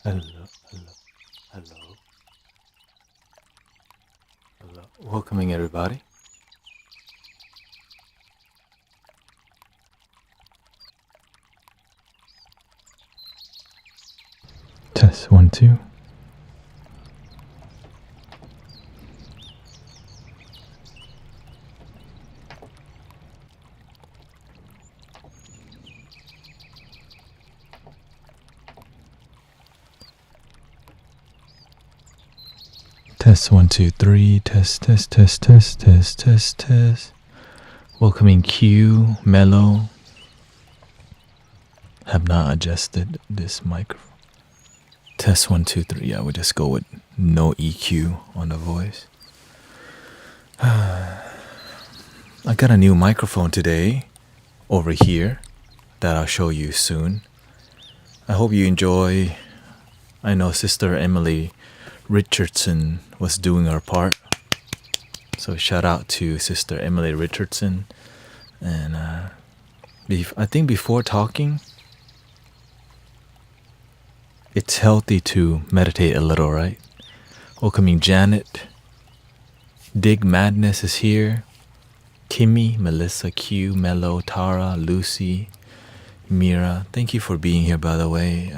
Hello, hello, hello, hello. Welcoming everybody. Test 1 2. Test 1 2 3. Test test test test test test test. Welcoming Q, Mellow. Have not adjusted this microphone. Test 1 2 3. Yeah, we'll just go with no EQ on the voice. I got a new microphone today over here that I'll show you soon. I hope you enjoy. I know Sister Emily Richardson was doing her part. So shout out to Sister Emily Richardson. And I think before talking, it's healthy to meditate a little, right? Welcoming Janet. Dig Madness is here. Kimmy, Melissa, Q, Mello, Tara, Lucy, Mira. Thank you for being here, by the way.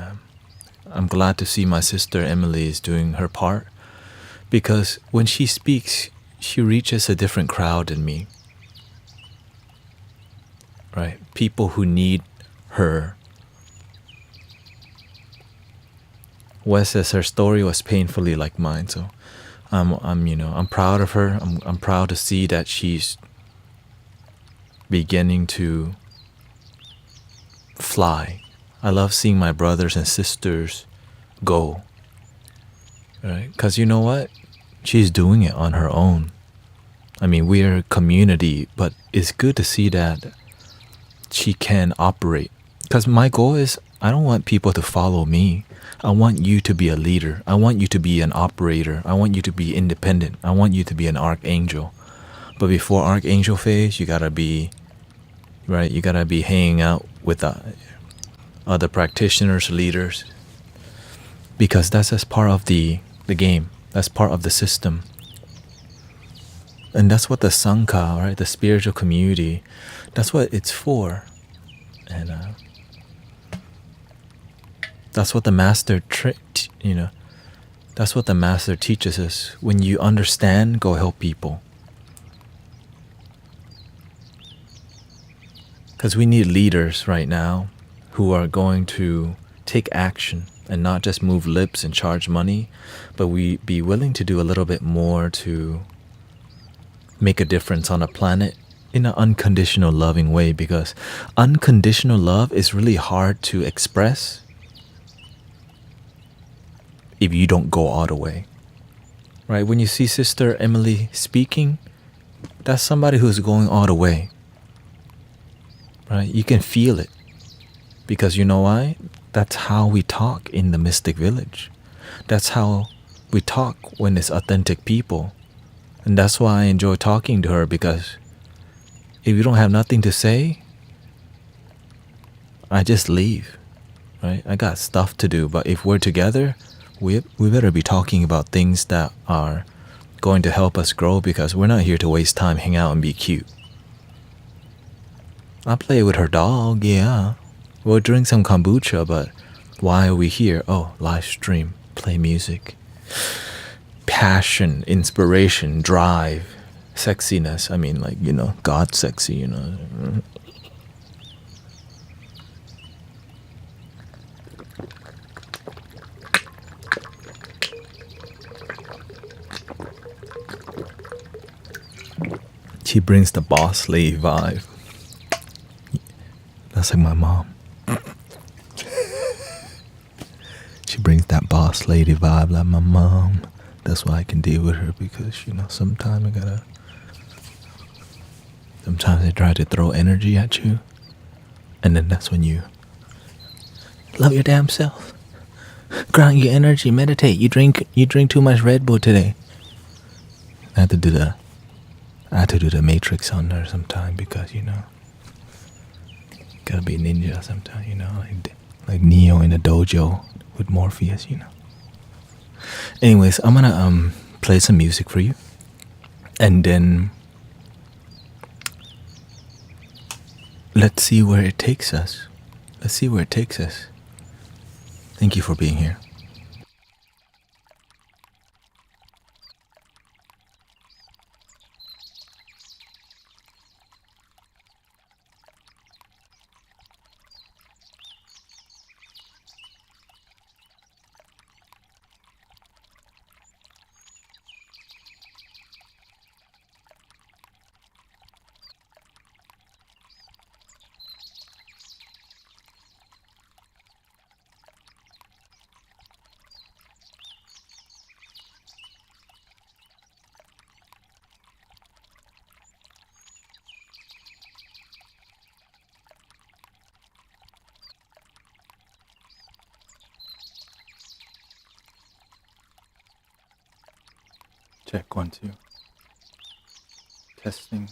I'm glad to see my sister Emily is doing her part, because when she speaks, she reaches a different crowd than me. Right? People who need her. Wes says her story was painfully like mine, so I'm proud of her. I'm proud to see that she's beginning to fly. I love seeing my brothers and sisters go. Right? Because you know what? She's doing it on her own. I mean, we're a community, but it's good to see that she can operate. Because my goal is, I don't want people to follow me. I want you to be a leader. I want you to be an operator. I want you to be independent. I want you to be an archangel. But before archangel phase, you gotta be, right? You gotta be hanging out with other practitioners, leaders, because that's just part of the game. That's part of the system. And that's what the Sangha, right? The spiritual community, that's what it's for. And that's what the master, that's what the master teaches us. When you understand, go help people. Because we need leaders right now who are going to take action and not just move lips and charge money, but we be willing to do a little bit more to make a difference on a planet in an unconditional loving way, because unconditional love is really hard to express if you don't go all the way. Right? When you see Sister Emily speaking, that's somebody who's going all the way. Right? You can feel it. Because you know why? That's how we talk in the Mystic Village. That's how we talk when it's authentic people. And that's why I enjoy talking to her, because if you don't have nothing to say, I just leave. Right? I got stuff to do. But if we're together, we better be talking about things that are going to help us grow, because we're not here to waste time, hang out, and be cute. I play with her dog, yeah. We'll drink some kombucha, but why are we here? Oh, live stream, play music. Passion, inspiration, drive, sexiness. I mean, like, God sexy, She brings the boss lady vibe. That's like my mom. She brings that boss lady vibe like my mom. That's why I can deal with her, because, sometimes they try to throw energy at you. And then that's when you love your damn self. Ground your energy, meditate. You drink too much Red Bull today. I had to do the Matrix on her sometime, because, gotta be ninja sometime, like Neo in a dojo with Morpheus, you know. Anyways, I'm gonna play some music for you, and then let's see where it takes us. Let's see where it takes us. Thank you for being here. Check 1 2. Testing.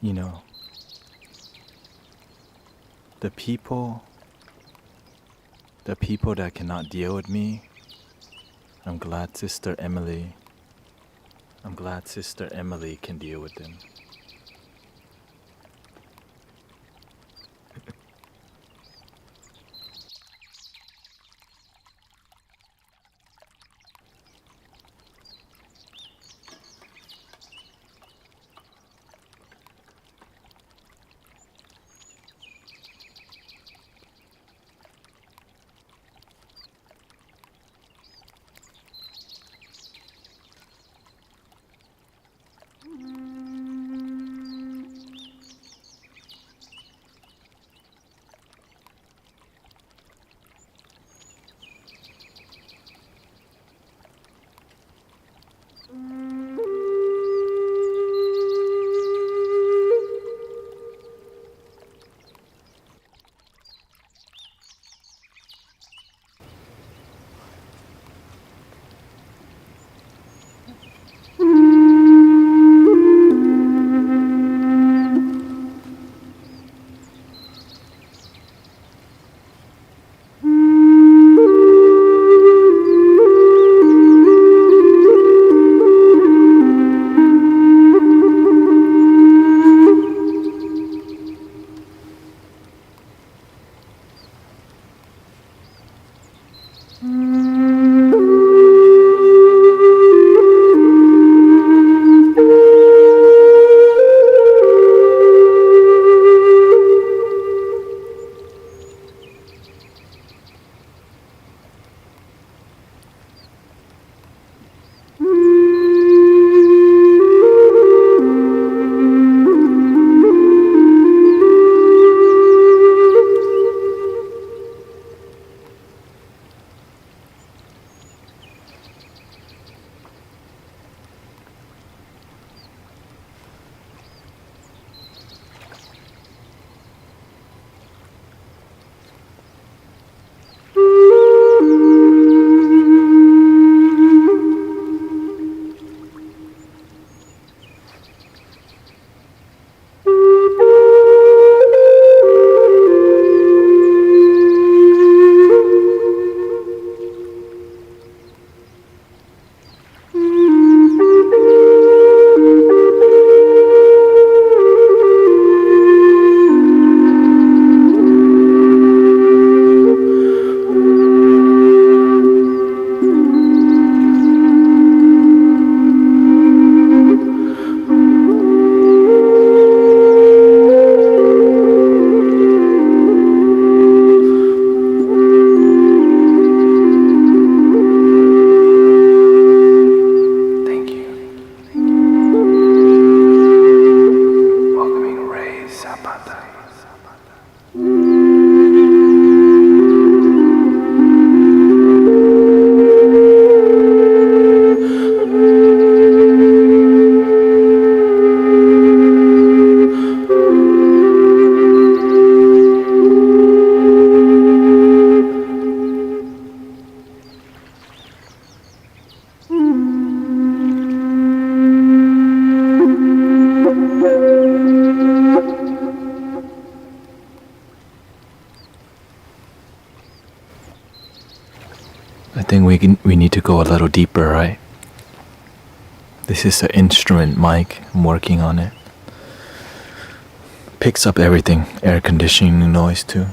You know, the people that cannot deal with me, I'm glad Sister Emily can deal with them. think we need to go a little deeper, right? This is an instrument mic. I'm working on it. Picks up everything, air conditioning noise too.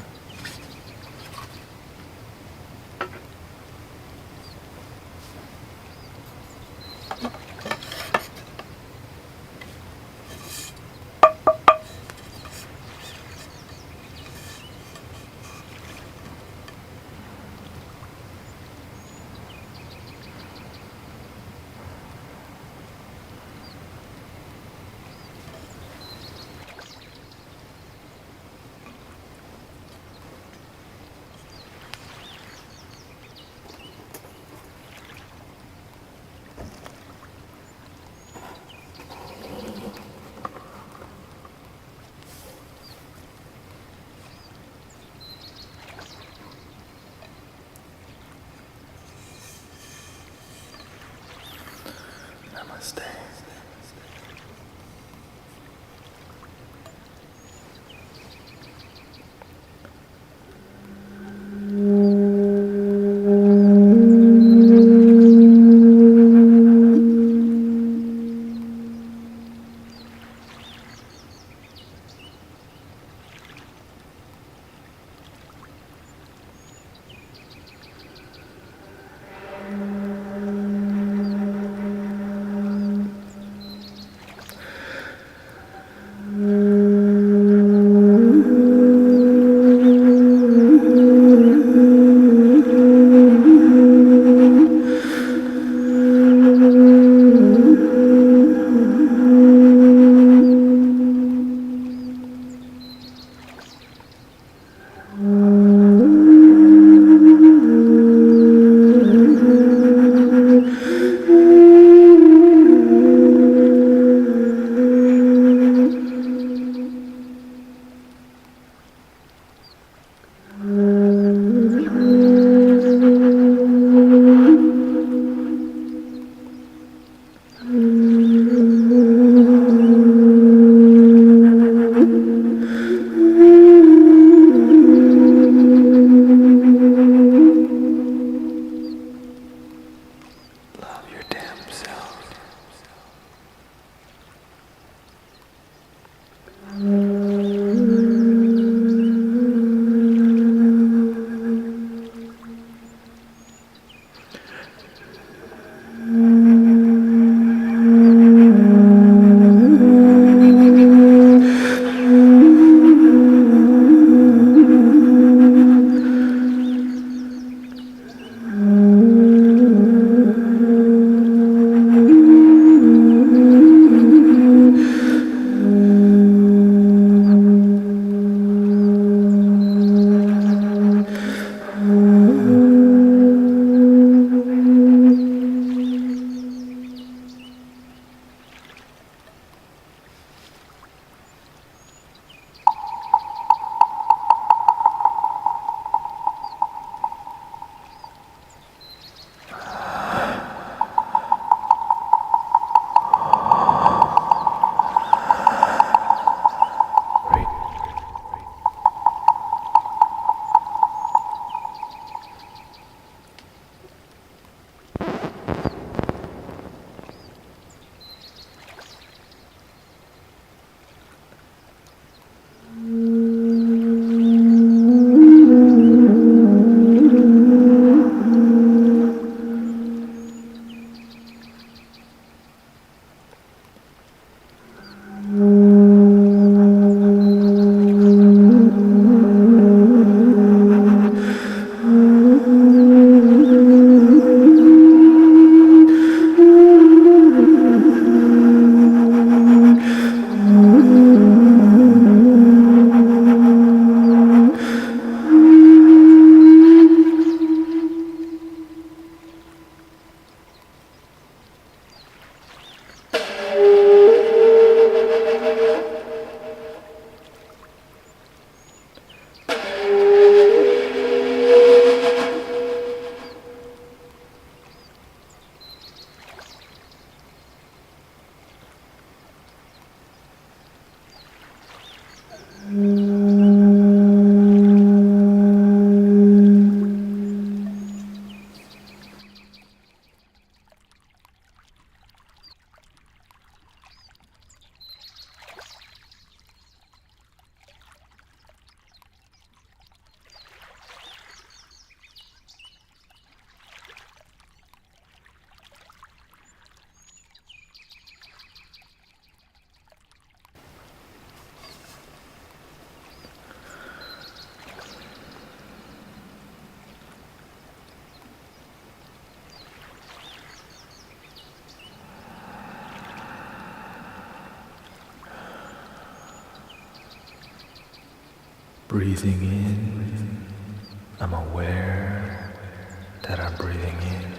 Namaste. breathing in, I'm aware that I'm breathing in.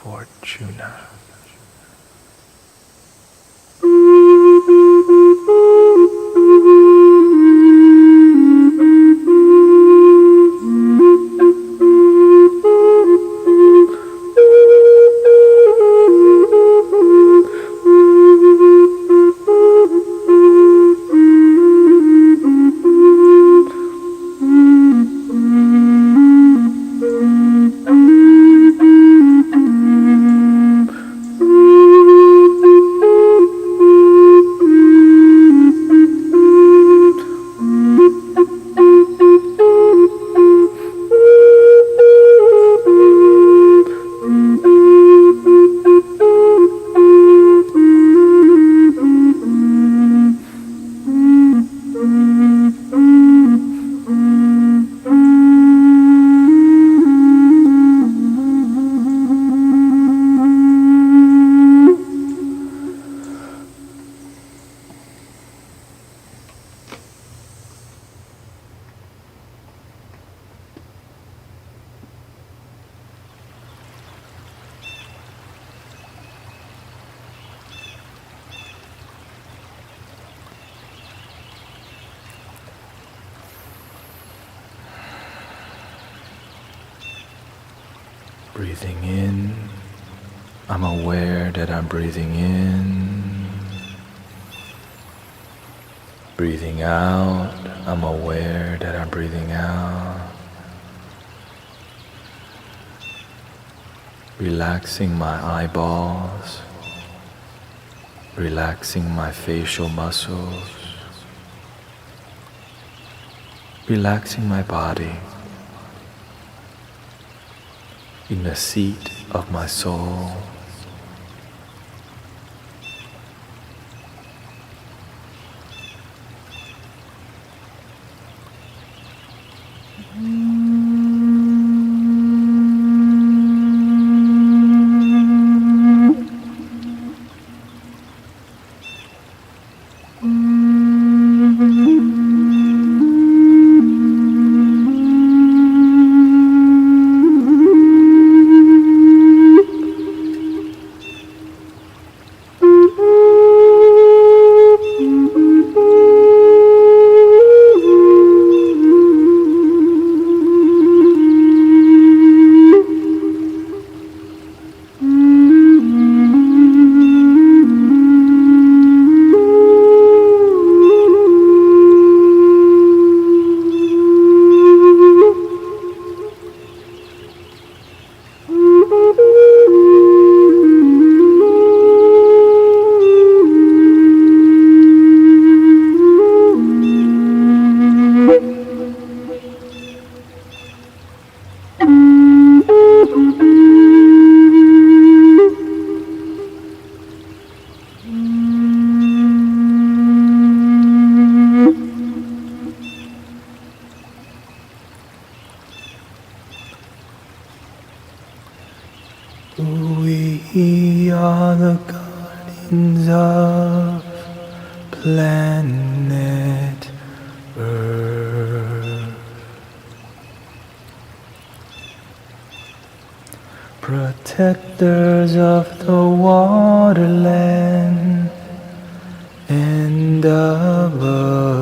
Fortuna. Breathing in, I'm aware that I'm breathing in. Breathing out, I'm aware that I'm breathing out. Relaxing my eyeballs, relaxing my facial muscles, relaxing my body in the seat of my soul. We are the guardians of planet Earth, protectors of the waterland and above.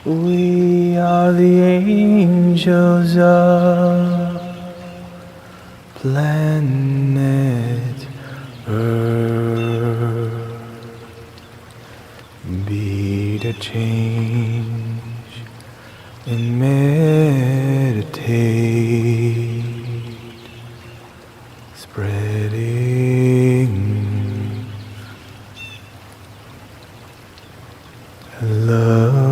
We are the angels of planet Earth. Be the change and meditate, spreading love.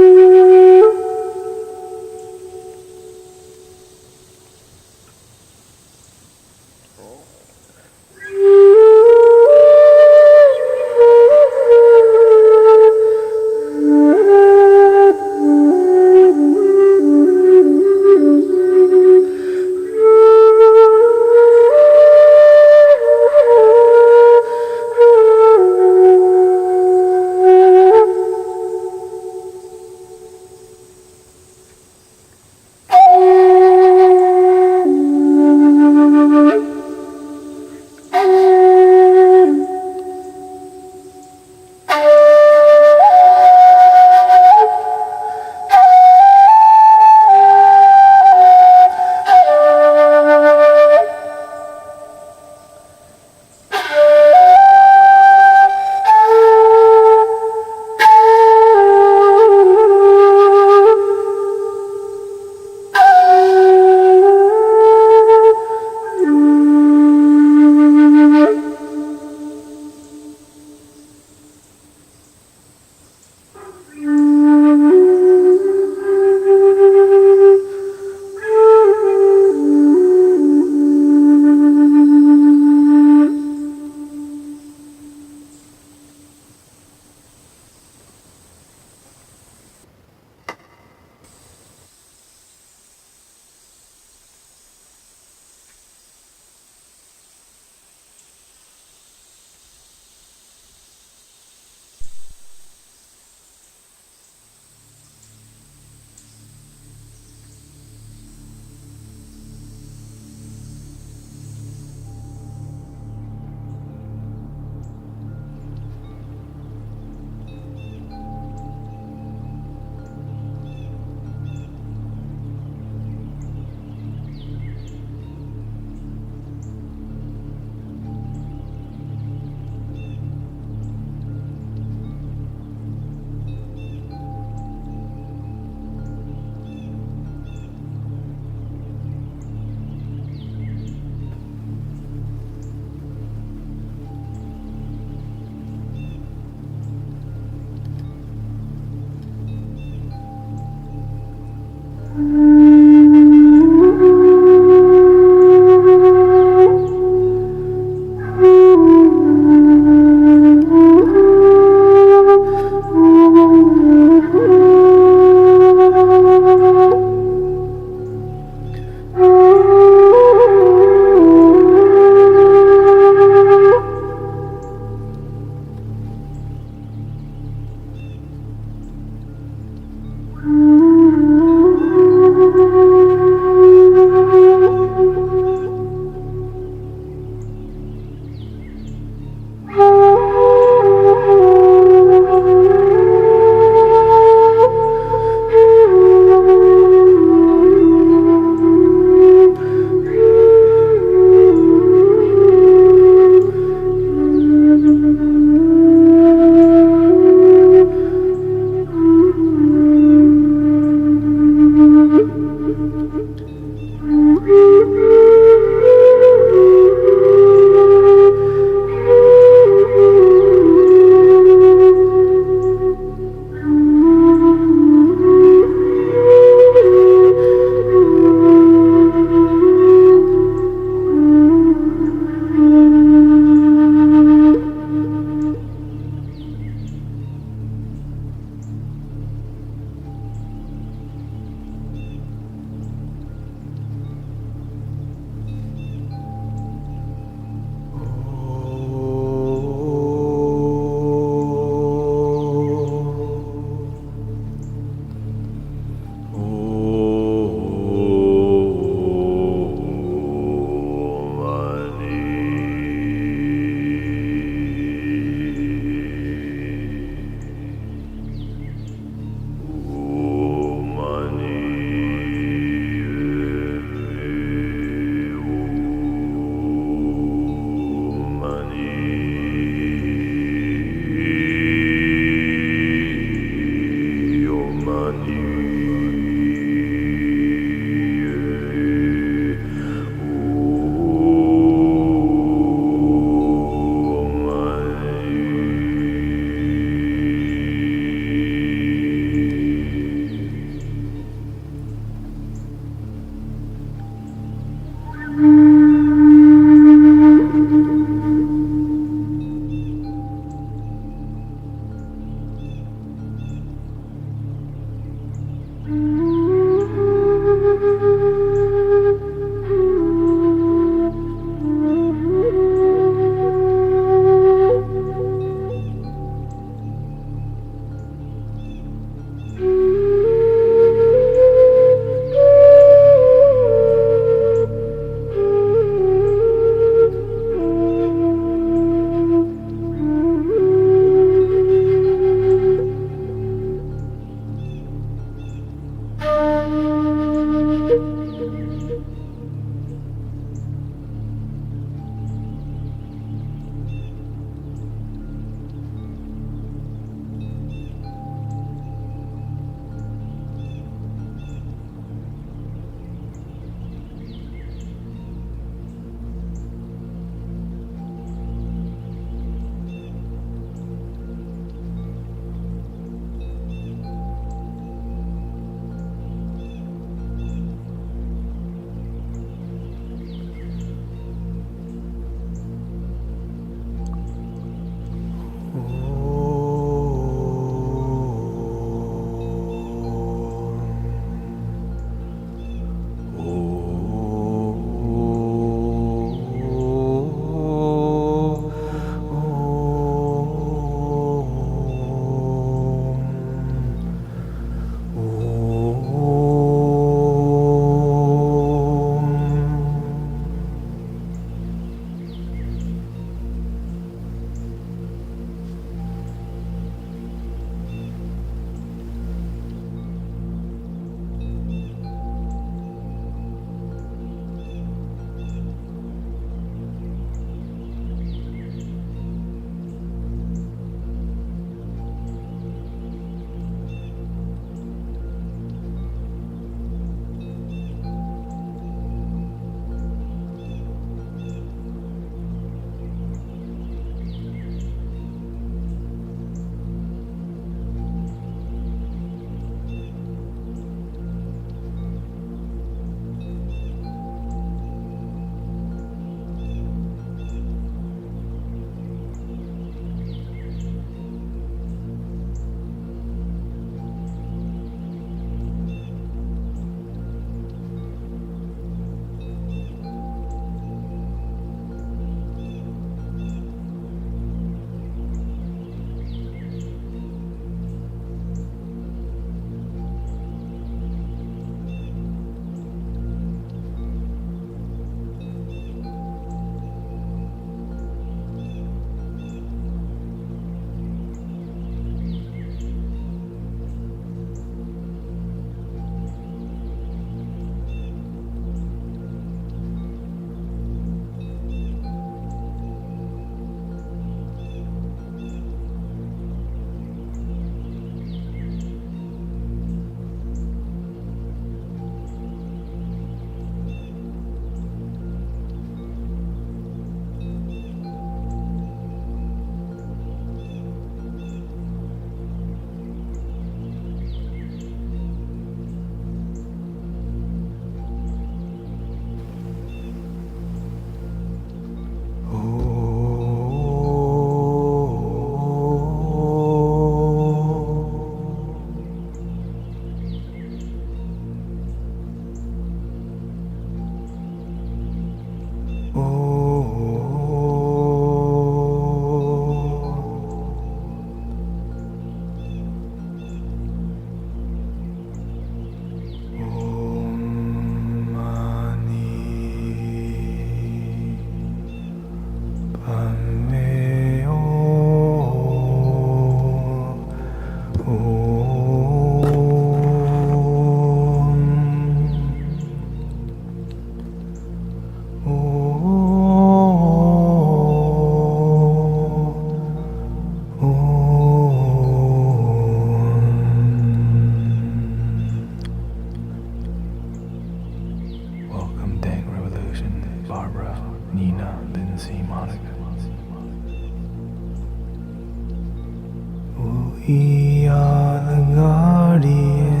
We are the guardians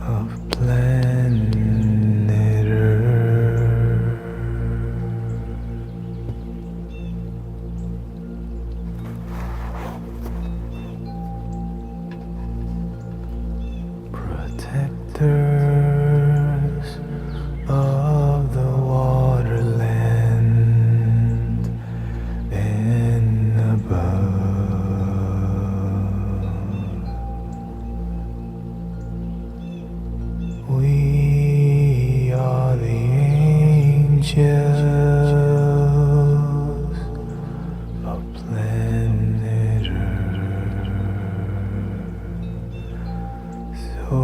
of planet Earth. Protectors of the waterland and above. We are the angels of planet Earth. So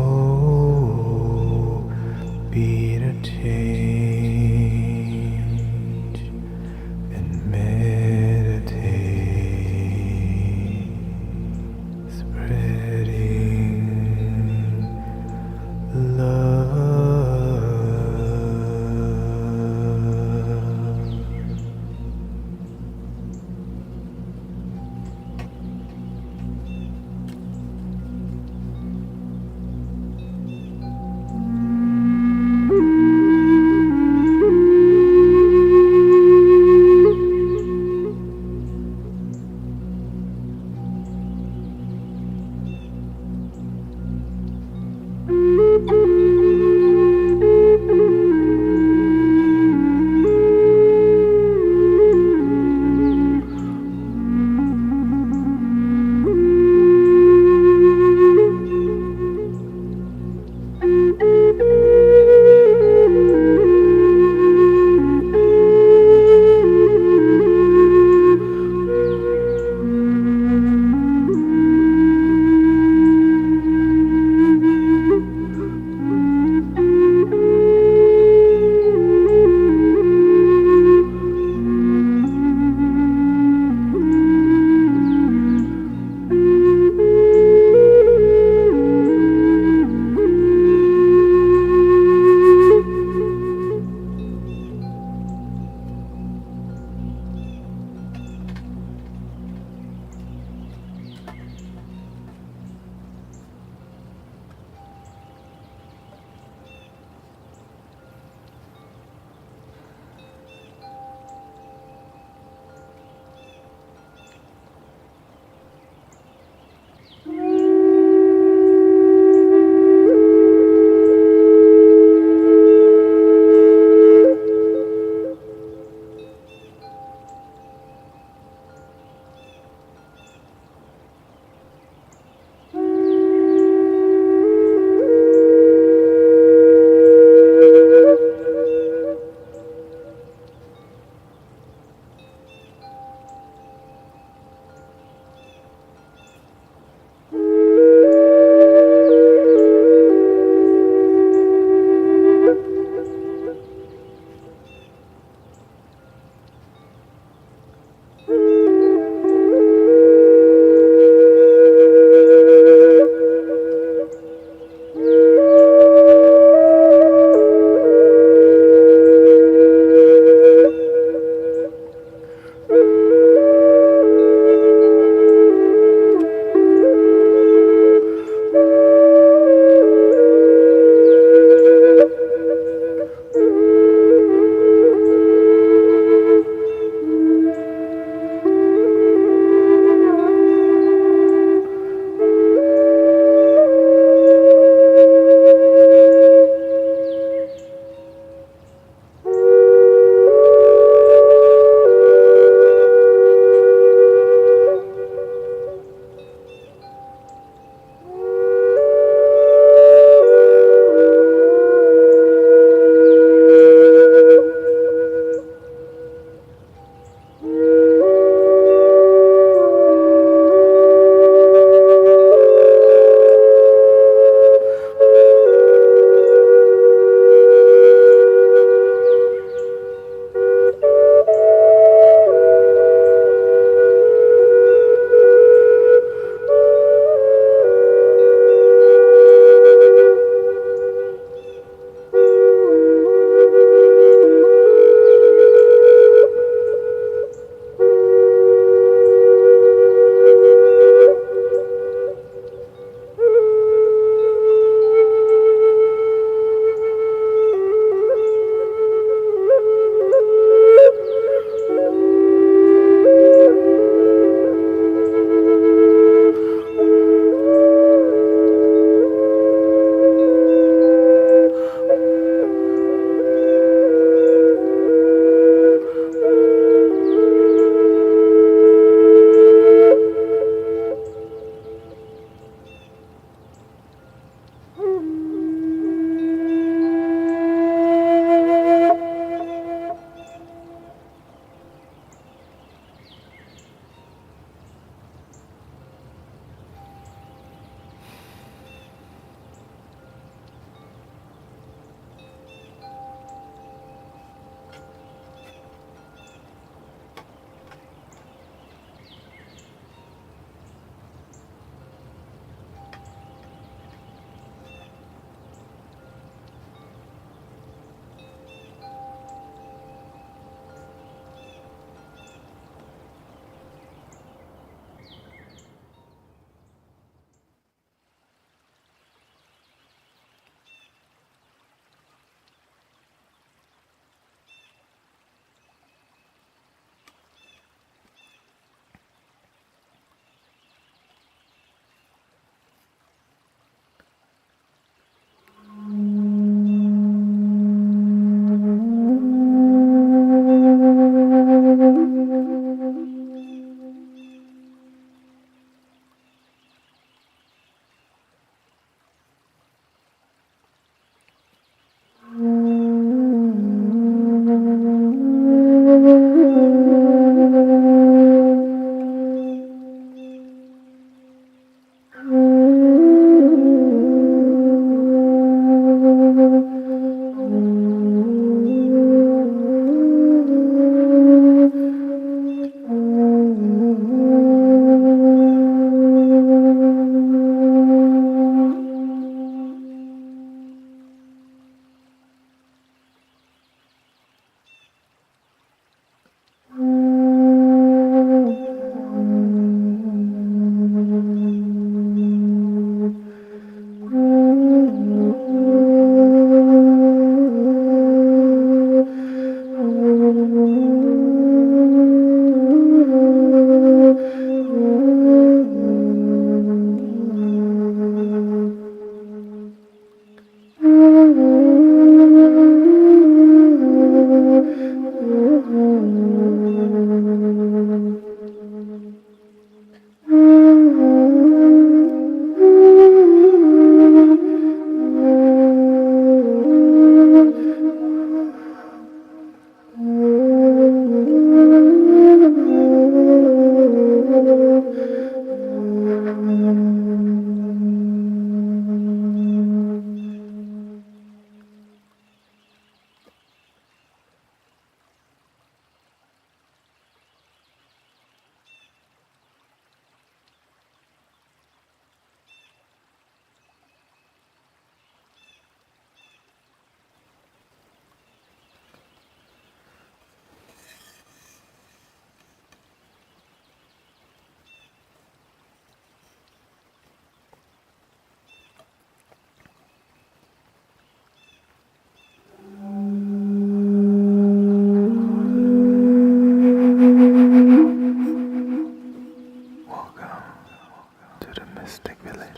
mystic village.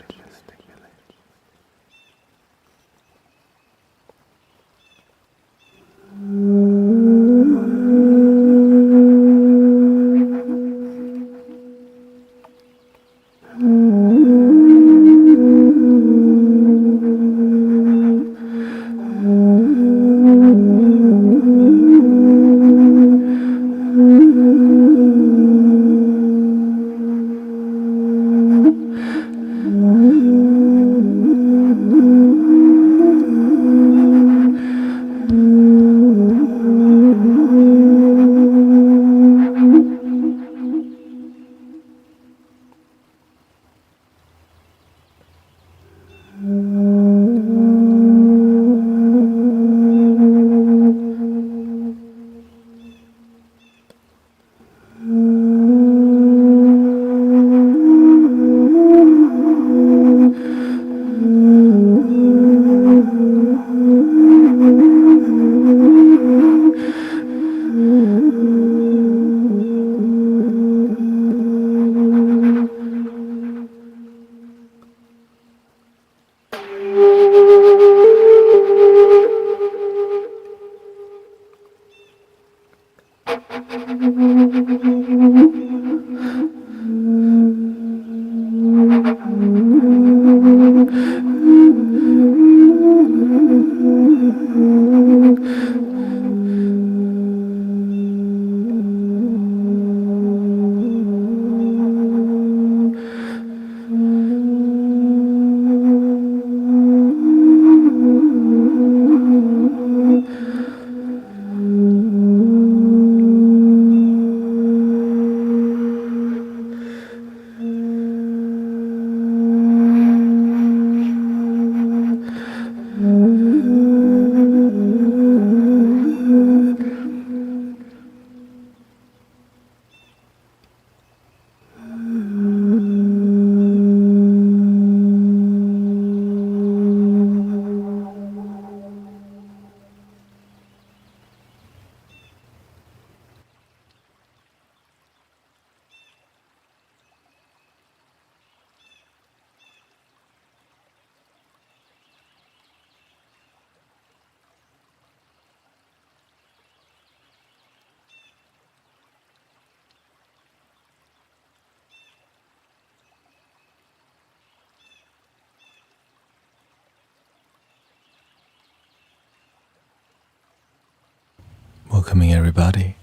Welcoming everybody.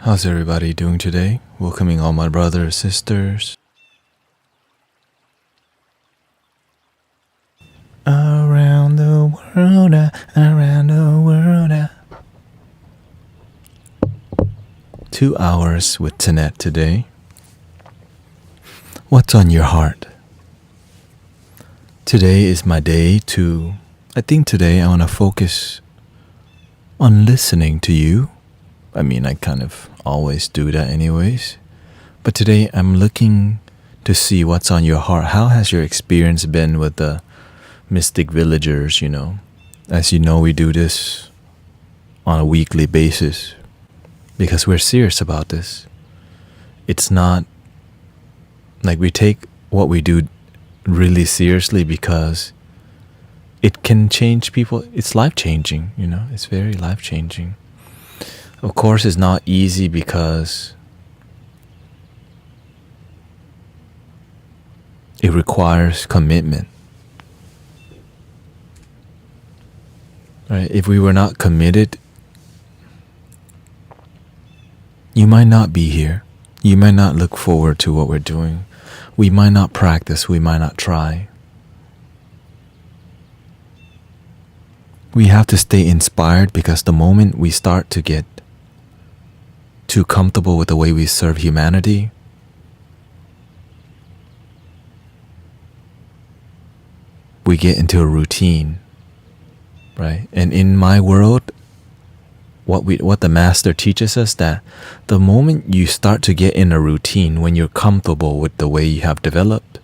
How's everybody doing today? Welcoming all my brothers, sisters. Around the world, around the world. 2 hours with Thanet today. What's on your heart? Today is my day I think today I want to focus on listening to you. I mean, I kind of always do that anyways. But today I'm looking to see what's on your heart. How has your experience been with the mystic villagers, As you know, we do this on a weekly basis because we're serious about this. It's not like we take what we do really seriously because it can change people. It's life-changing, It's very life-changing. Of course, it's not easy because it requires commitment. Right? If we were not committed, you might not be here. You might not look forward to what we're doing. We might not practice. We might not try. We have to stay inspired because the moment we start to get too comfortable with the way we serve humanity, we get into a routine, right? And in my world, what the master teaches us, that the moment you start to get in a routine, when you're comfortable with the way you have developed,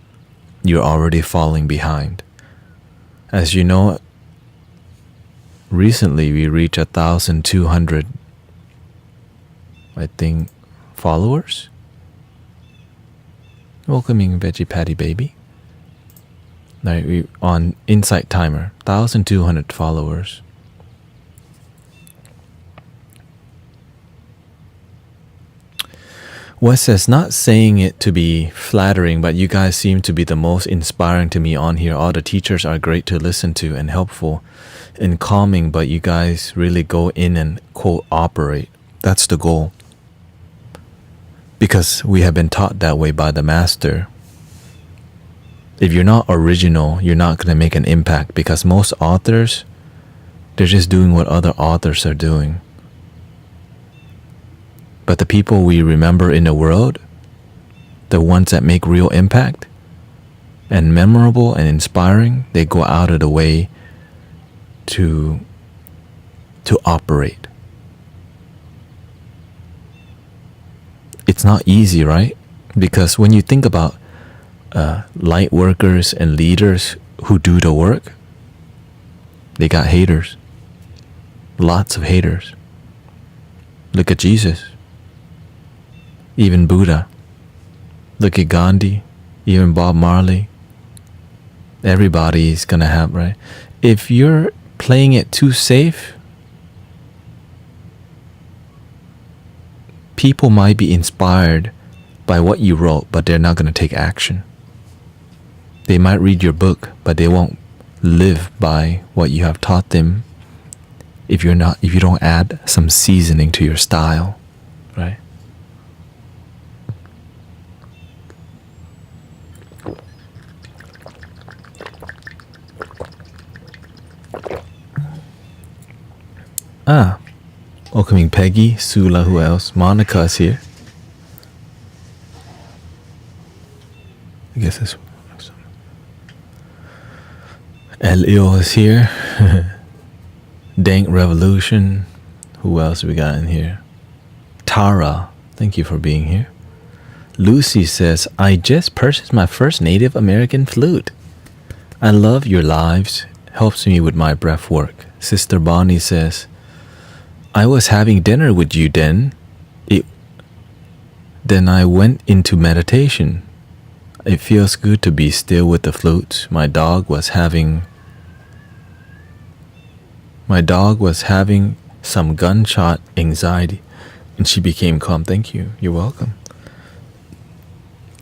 you're already falling behind. As you know, recently we reached 1,200, I think, followers. Welcoming Veggie Patty Baby. Right, we on Insight Timer, 1,200 followers. Wes says, not saying it to be flattering, but you guys seem to be the most inspiring to me on here. All the teachers are great to listen to and helpful and calming, but you guys really go in and quote operate. That's the goal. Because we have been taught that way by the master. If you're not original, you're not going to make an impact, because most authors, they're just doing what other authors are doing. But the people we remember in the world, the ones that make real impact and memorable and inspiring, they go out of the way to operate. It's not easy, right? Because when you think about light workers and leaders who do the work, they got haters. Lots of haters. Look at Jesus. Even Buddha. Look at Gandhi. Even Bob Marley. Everybody's gonna have, right? If you're playing it too safe, people might be inspired by what you wrote, but they're not gonna take action. They might read your book, but they won't live by what you have taught them if you don't add some seasoning to your style, right? Welcoming Peggy, Sula, who else? Monica's here. I guess that's Elio is here. Dank Revolution. Who else we got in here? Tara, thank you for being here. Lucy says, I just purchased my first Native American flute. I love your lives. Helps me with my breath work. Sister Bonnie says, I was having dinner with you then. Then I went into meditation. It feels good to be still with the flutes. My dog was having some gunshot anxiety, and she became calm. Thank you. You're welcome.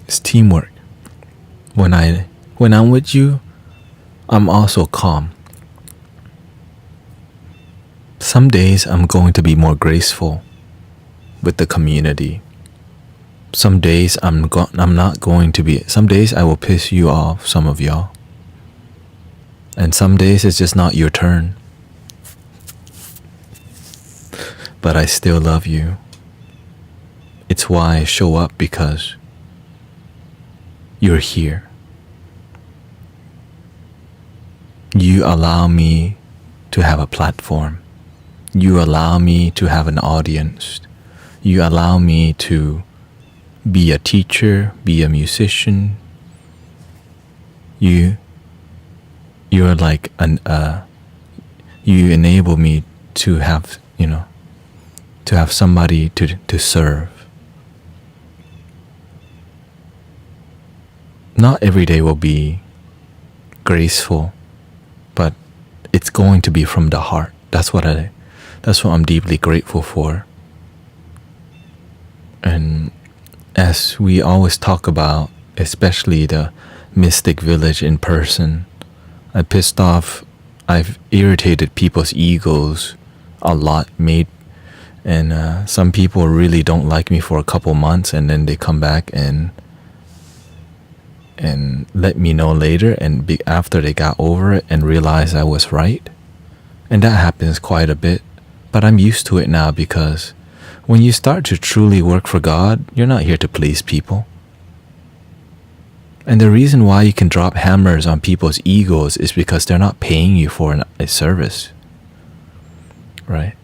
It's teamwork. When I'm with you, I'm also calm. Some days I'm going to be more graceful with the community. Some days I'm not going to be. Some days I will piss you off, some of y'all. And some days it's just not your turn. But I still love you. It's why I show up, because you're here. You allow me to have a platform. You allow me to have an audience. You allow me to be a teacher, be a musician. You're like you enable me to have, to have somebody to serve. Not every day will be graceful, but it's going to be from the heart. That's what I'm deeply grateful for. And as we always talk about, especially the Mystic Village in person, I've irritated people's egos a lot, and some people really don't like me for a couple months, and then they come back and let me know later, and after they got over it and realized I was right. And that happens quite a bit, but I'm used to it now, because when you start to truly work for God, you're not here to please people. And the reason why you can drop hammers on people's egos is because they're not paying you for a service, right?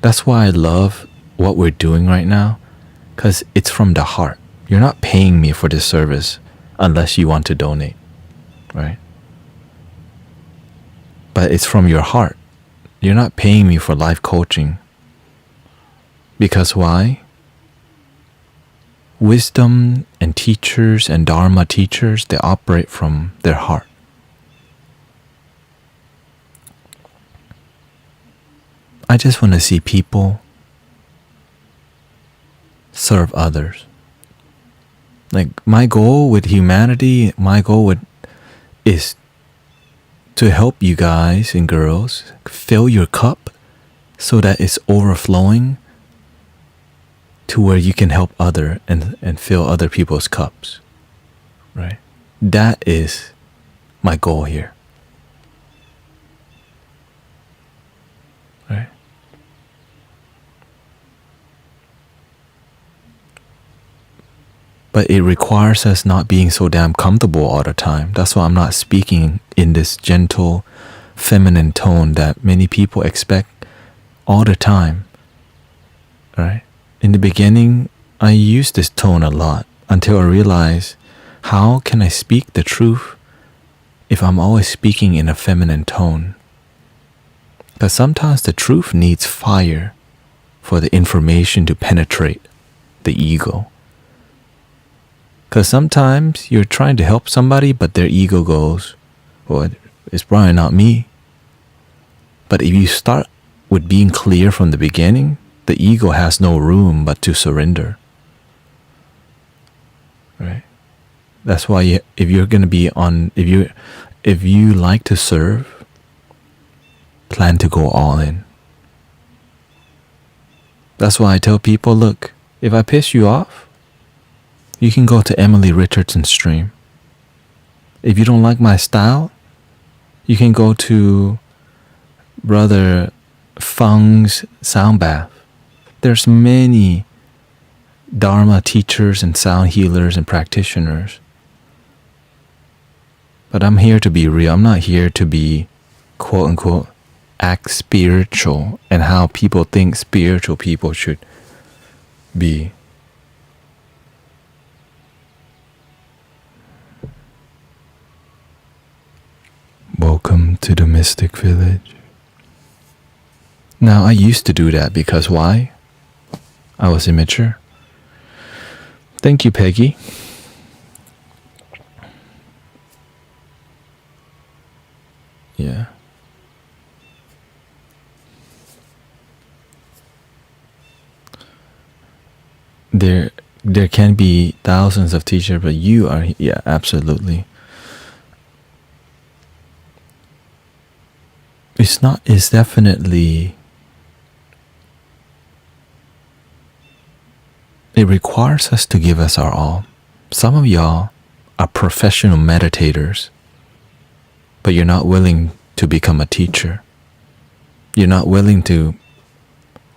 That's why I love what we're doing right now, because it's from the heart. You're not paying me for this service unless you want to donate, right? But it's from your heart. You're not paying me for life coaching. Because why? Wisdom and teachers and Dharma teachers, they operate from their heart. I just want to see people serve others. Like, my goal with humanity, is to help you guys and girls fill your cup so that it's overflowing to where you can help other and fill other people's cups, right? That is my goal here, right? But it requires us not being so damn comfortable all the time. That's why I'm not speaking in this gentle, feminine tone that many people expect all the time, right? In the beginning, I used this tone a lot until I realized, how can I speak the truth if I'm always speaking in a feminine tone? Because sometimes the truth needs fire for the information to penetrate the ego. Because sometimes you're trying to help somebody, but their ego goes, well, it's probably not me. But if you start with being clear from the beginning, the ego has no room but to surrender. Right? That's why if you like to serve, plan to go all in. That's why I tell people, look, if I piss you off, you can go to Emily Richardson's stream. If you don't like my style, you can go to Brother Feng's sound bath. There's many Dharma teachers and sound healers and practitioners. But I'm here to be real. I'm not here to be, quote unquote, act spiritual and how people think spiritual people should be. Welcome to the Mystic Village. Now, I used to do that because why? I was immature. Thank you, Peggy. Yeah. There can be thousands of teachers, but you are, yeah, absolutely. It's definitely, it requires us to give us our all. Some of y'all are professional meditators, but you're not willing to become a teacher. You're not willing to,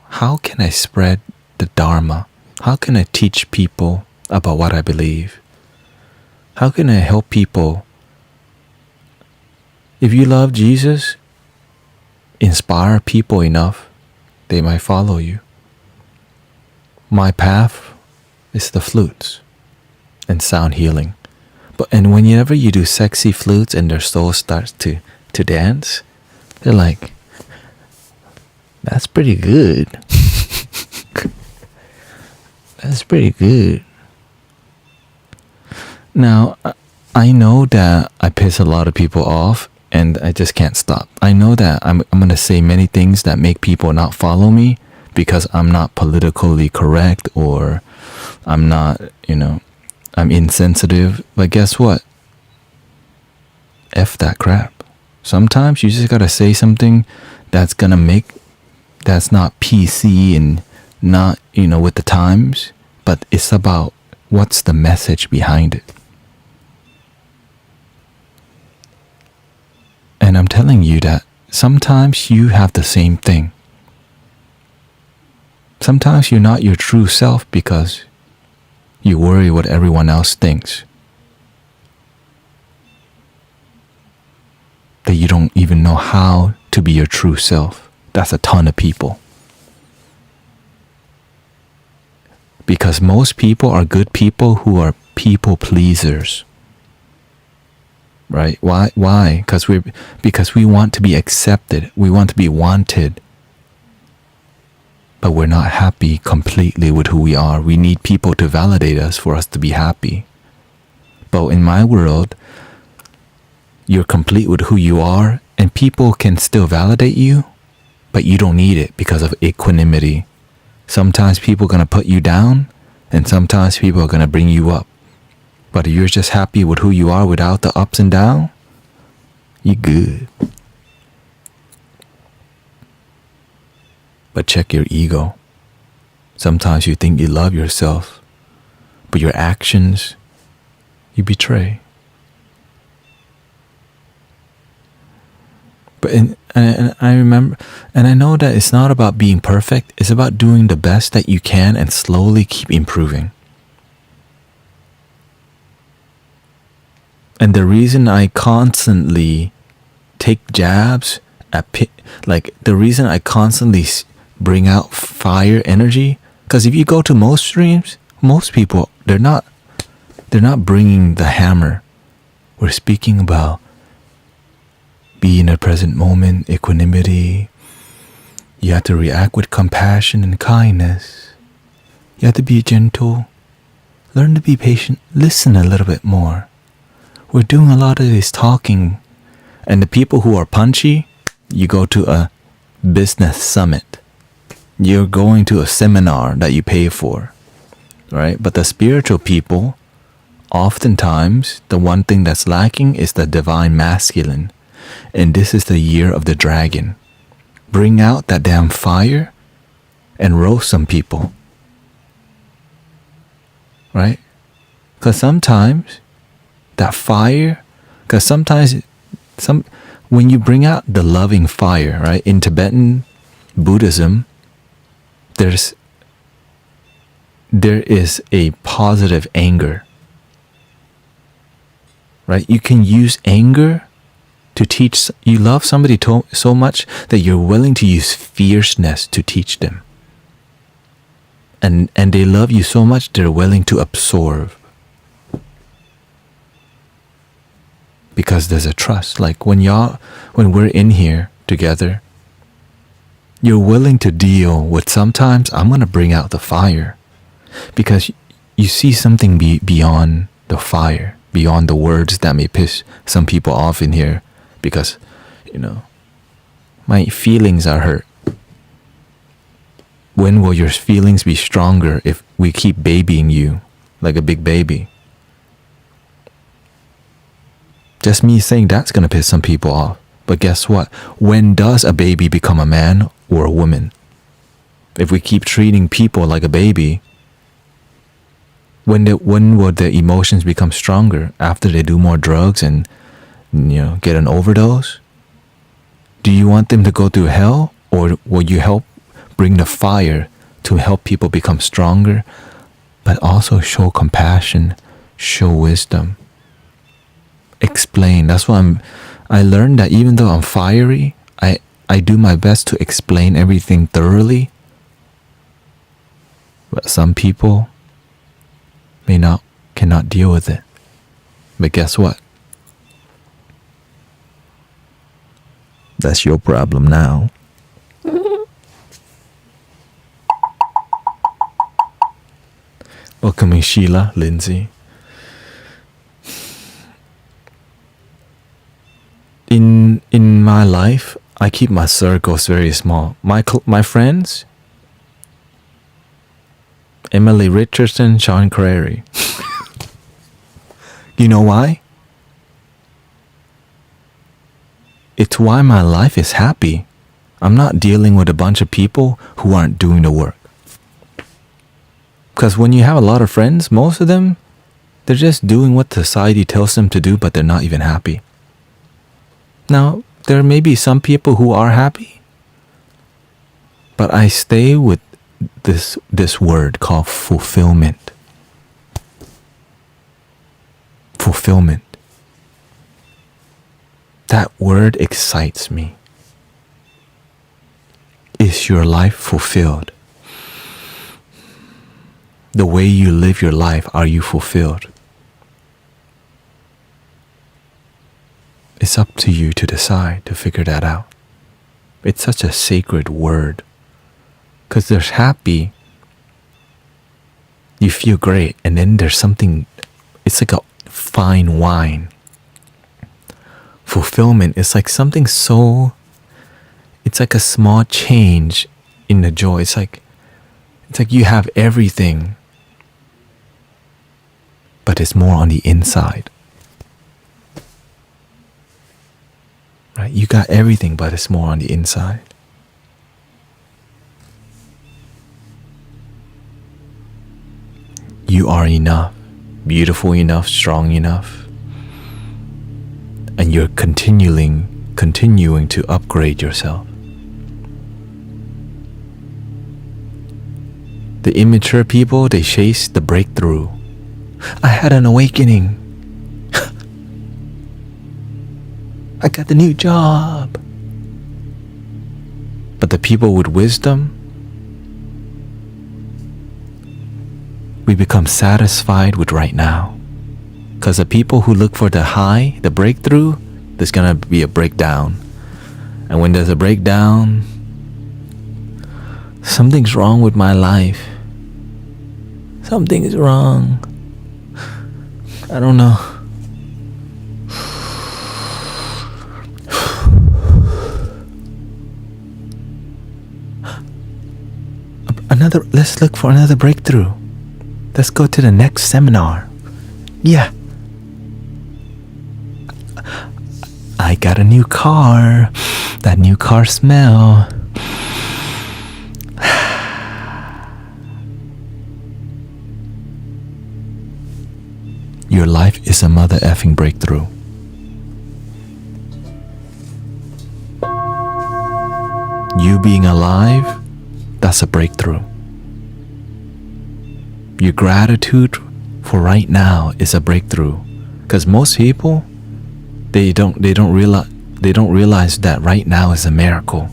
how can I spread the Dharma? How can I teach people about what I believe? How can I help people? If you love Jesus, inspire people enough, they might follow you. My path is the flutes and sound healing. And whenever you do sexy flutes and their soul starts to dance, they're like, that's pretty good. That's pretty good. Now, I know that I piss a lot of people off and I just can't stop. I know that I'm going to say many things that make people not follow me because I'm not politically correct or I'm not, I'm insensitive. But guess what? F that crap. Sometimes you just got to say something that's not PC and not, with the times, but it's about what's the message behind it. And I'm telling you that sometimes you have the same thing. Sometimes you're not your true self because you worry what everyone else thinks. that you don't even know how to be your true self. That's a ton of people. Because most people are good people who are people pleasers. Right? Why? Because we want to be accepted. We want to be wanted. But we're not happy completely with who we are. We need people to validate us for us to be happy. But in my world, you're complete with who you are, and people can still validate you, but you don't need it because of equanimity. Sometimes people are going to put you down, and sometimes people are going to bring you up. But if you're just happy with who you are without the ups and downs, you're good. But check your ego. Sometimes you think you love yourself, but your actions, you betray. But and I remember, and I know that it's not about being perfect. It's about doing the best that you can and slowly keep improving. And the reason I constantly take jabs at the reason I constantly bring out fire energy, because if you go to most streams, most people, they're not bringing the hammer. We're speaking about be in the present moment, equanimity. You have to react with compassion and kindness. You have to be gentle. Learn to be patient. Listen a little bit more. We're doing a lot of this talking. And the people who are punchy, you go to a business summit. You're going to a seminar that you pay for. Right? But the spiritual people, oftentimes, the one thing that's lacking is the divine masculine. And this is the year of the dragon. Bring out that damn fire and roast some people. Right? Because sometimes that fire, when you bring out the loving fire, right? In Tibetan Buddhism, there is a positive anger. Right? You can use anger to teach. You love somebody so much that you're willing to use fierceness to teach them. And they love you so much they're willing to absorb. Because there's a trust. Like when we're in here together, you're willing to deal with sometimes I'm going to bring out the fire. Because you see something beyond the fire, beyond the words that may piss some people off in here. Because, my feelings are hurt. When will your feelings be stronger if we keep babying you like a big baby? Just me saying that's going to piss some people off. But guess what? When does a baby become a man or a woman? If we keep treating people like a baby, when will the emotions become stronger? After they do more drugs and get an overdose? Do you want them to go through hell, or will you help bring the fire to help people become stronger, but also show compassion, show wisdom, explain? That's why I learned that even though I'm fiery, I do my best to explain everything thoroughly. But some people cannot deal with it. But guess what? That's your problem now. Welcoming Sheila, Lindsay. In my life, I keep my circles very small. My friends, Emily Richardson, Sean Crary. You know why? It's why my life is happy. I'm not dealing with a bunch of people who aren't doing the work. Because when you have a lot of friends, most of them, they're just doing what society tells them to do, but they're not even happy. Now, there may be some people who are happy, but I stay with this word called fulfillment. Fulfillment. That word excites me. Is your life fulfilled? The way you live your life, are you fulfilled? It's up to you to decide, to figure that out. It's such a sacred word. Because there's happy, you feel great, and then there's something, it's like a fine wine. Fulfillment is like something so, it's like a small change in the joy. It's like you have everything, but it's more on the inside. Right? You got everything, but it's more on the inside. You are enough, beautiful enough, strong enough. And you're continuing to upgrade yourself. The immature people, they chase the breakthrough. I had an awakening. I got the new job. But the people with wisdom, we become satisfied with right now. Because the people who look for the high, the breakthrough, there's gonna be a breakdown. And when there's a breakdown, something's wrong with my life. Something is wrong. I don't know. Let's look for another breakthrough. Let's go to the next seminar. Yeah. I got a new car. That new car smell. Your life is a mother effing breakthrough. You being alive, that's a breakthrough. Your gratitude for right now is a breakthrough. Because most people, they don't realize that right now is a miracle.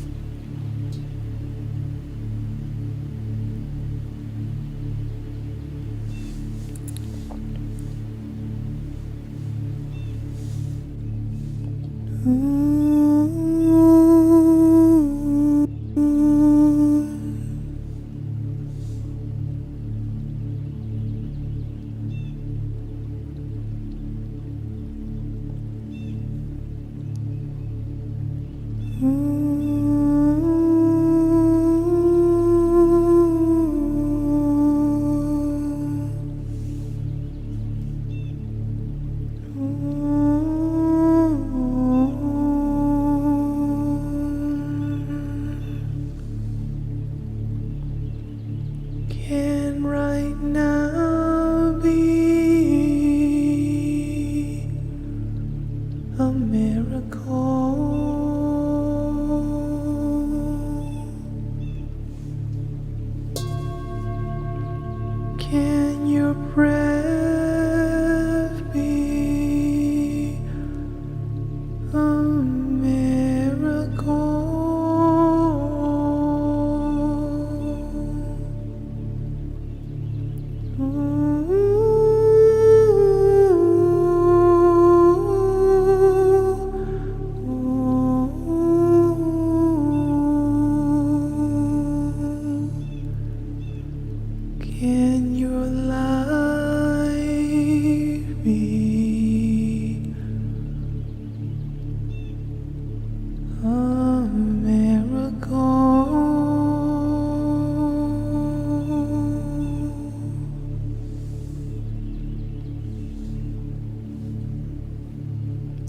Can right now be a miracle? Can your breath be a miracle? Can your life be a miracle?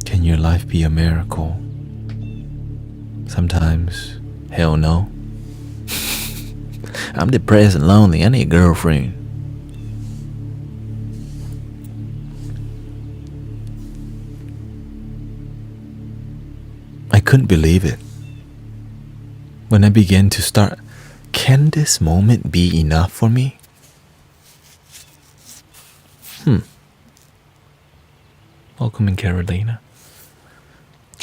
Can your life be a miracle? Sometimes, hell no. I'm depressed and lonely. I need a girlfriend. I couldn't believe it. When I began to start, can this moment be enough for me? Welcome in, Carolina.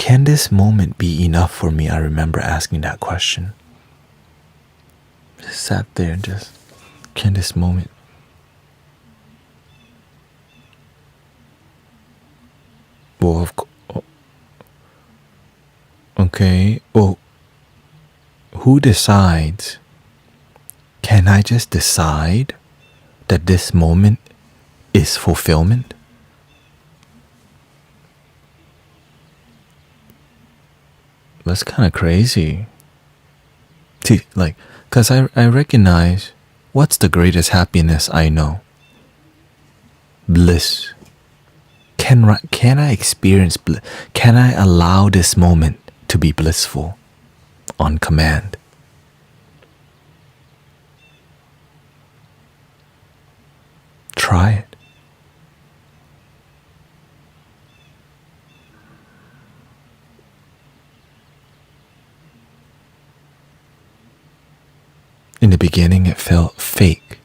can this moment be enough for me? I remember asking that question. Just sat there and just, can this moment? Well, okay. Well, who decides? Can I just decide that this moment is fulfillment? That's kind of crazy. Because I recognize what's the greatest happiness I know? Bliss. Can I experience bliss? Can I allow this moment to be blissful on command? Try it. In the beginning, it felt fake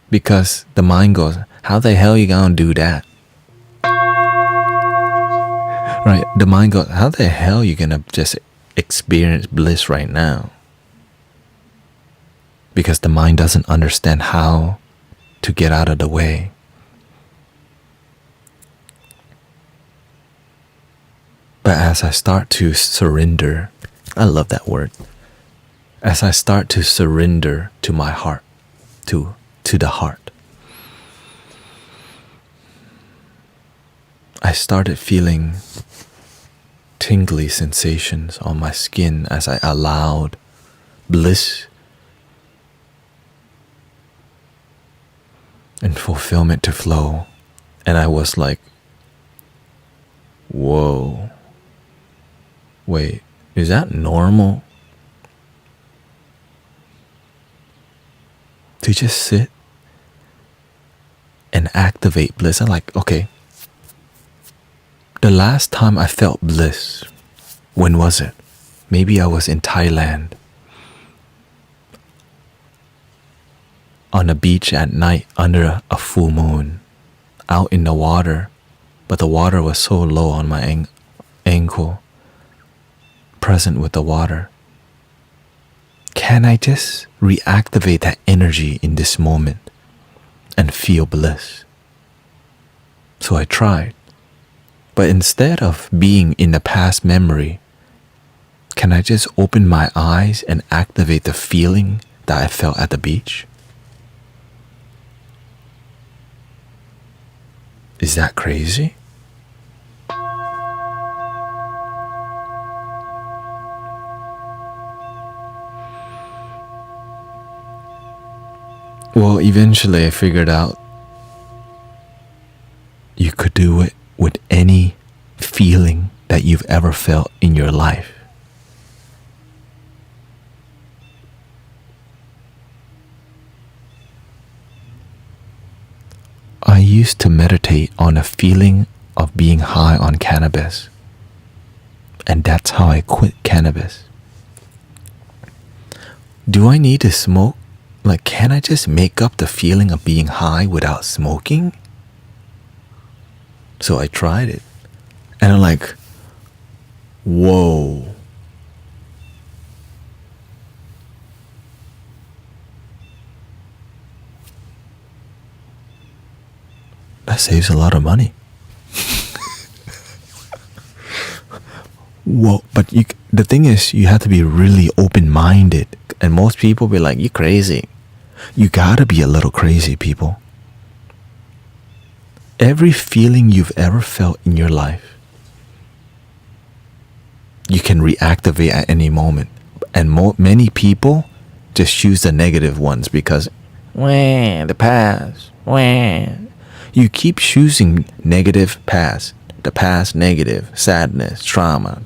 because the mind goes, how the hell you gonna do that? Right? The mind goes, how the hell you gonna just experience bliss right now? Because the mind doesn't understand how to get out of the way. But as I start to surrender, I love that word. As I start to surrender to my heart, to the heart, I started feeling tingly sensations on my skin as I allowed bliss and fulfillment to flow. And I was like, whoa, wait, is that normal? To just sit and activate bliss. I'm like, okay, the last time I felt bliss, when was it? Maybe I was in Thailand on a beach at night under a full moon, out in the water, but the water was so low on my ankle, present with the water. Can I just reactivate that energy in this moment and feel bliss? So I tried. But instead of being in the past memory, can I just open my eyes and activate the feeling that I felt at the beach? Is that crazy? Well, eventually I figured out you could do it with any feeling that you've ever felt in your life. I used to meditate on a feeling of being high on cannabis, and that's how I quit cannabis. Do I need to smoke? Like, can I just make up the feeling of being high without smoking? So I tried it. And I'm like, whoa. That saves a lot of money. Whoa, but the thing is, you have to be really open-minded. And most people be like, you crazy. You gotta be a little crazy, people. Every feeling you've ever felt in your life, you can reactivate at any moment. And many people just choose the negative ones because, the past, You keep choosing negative past. The past negative, sadness, trauma.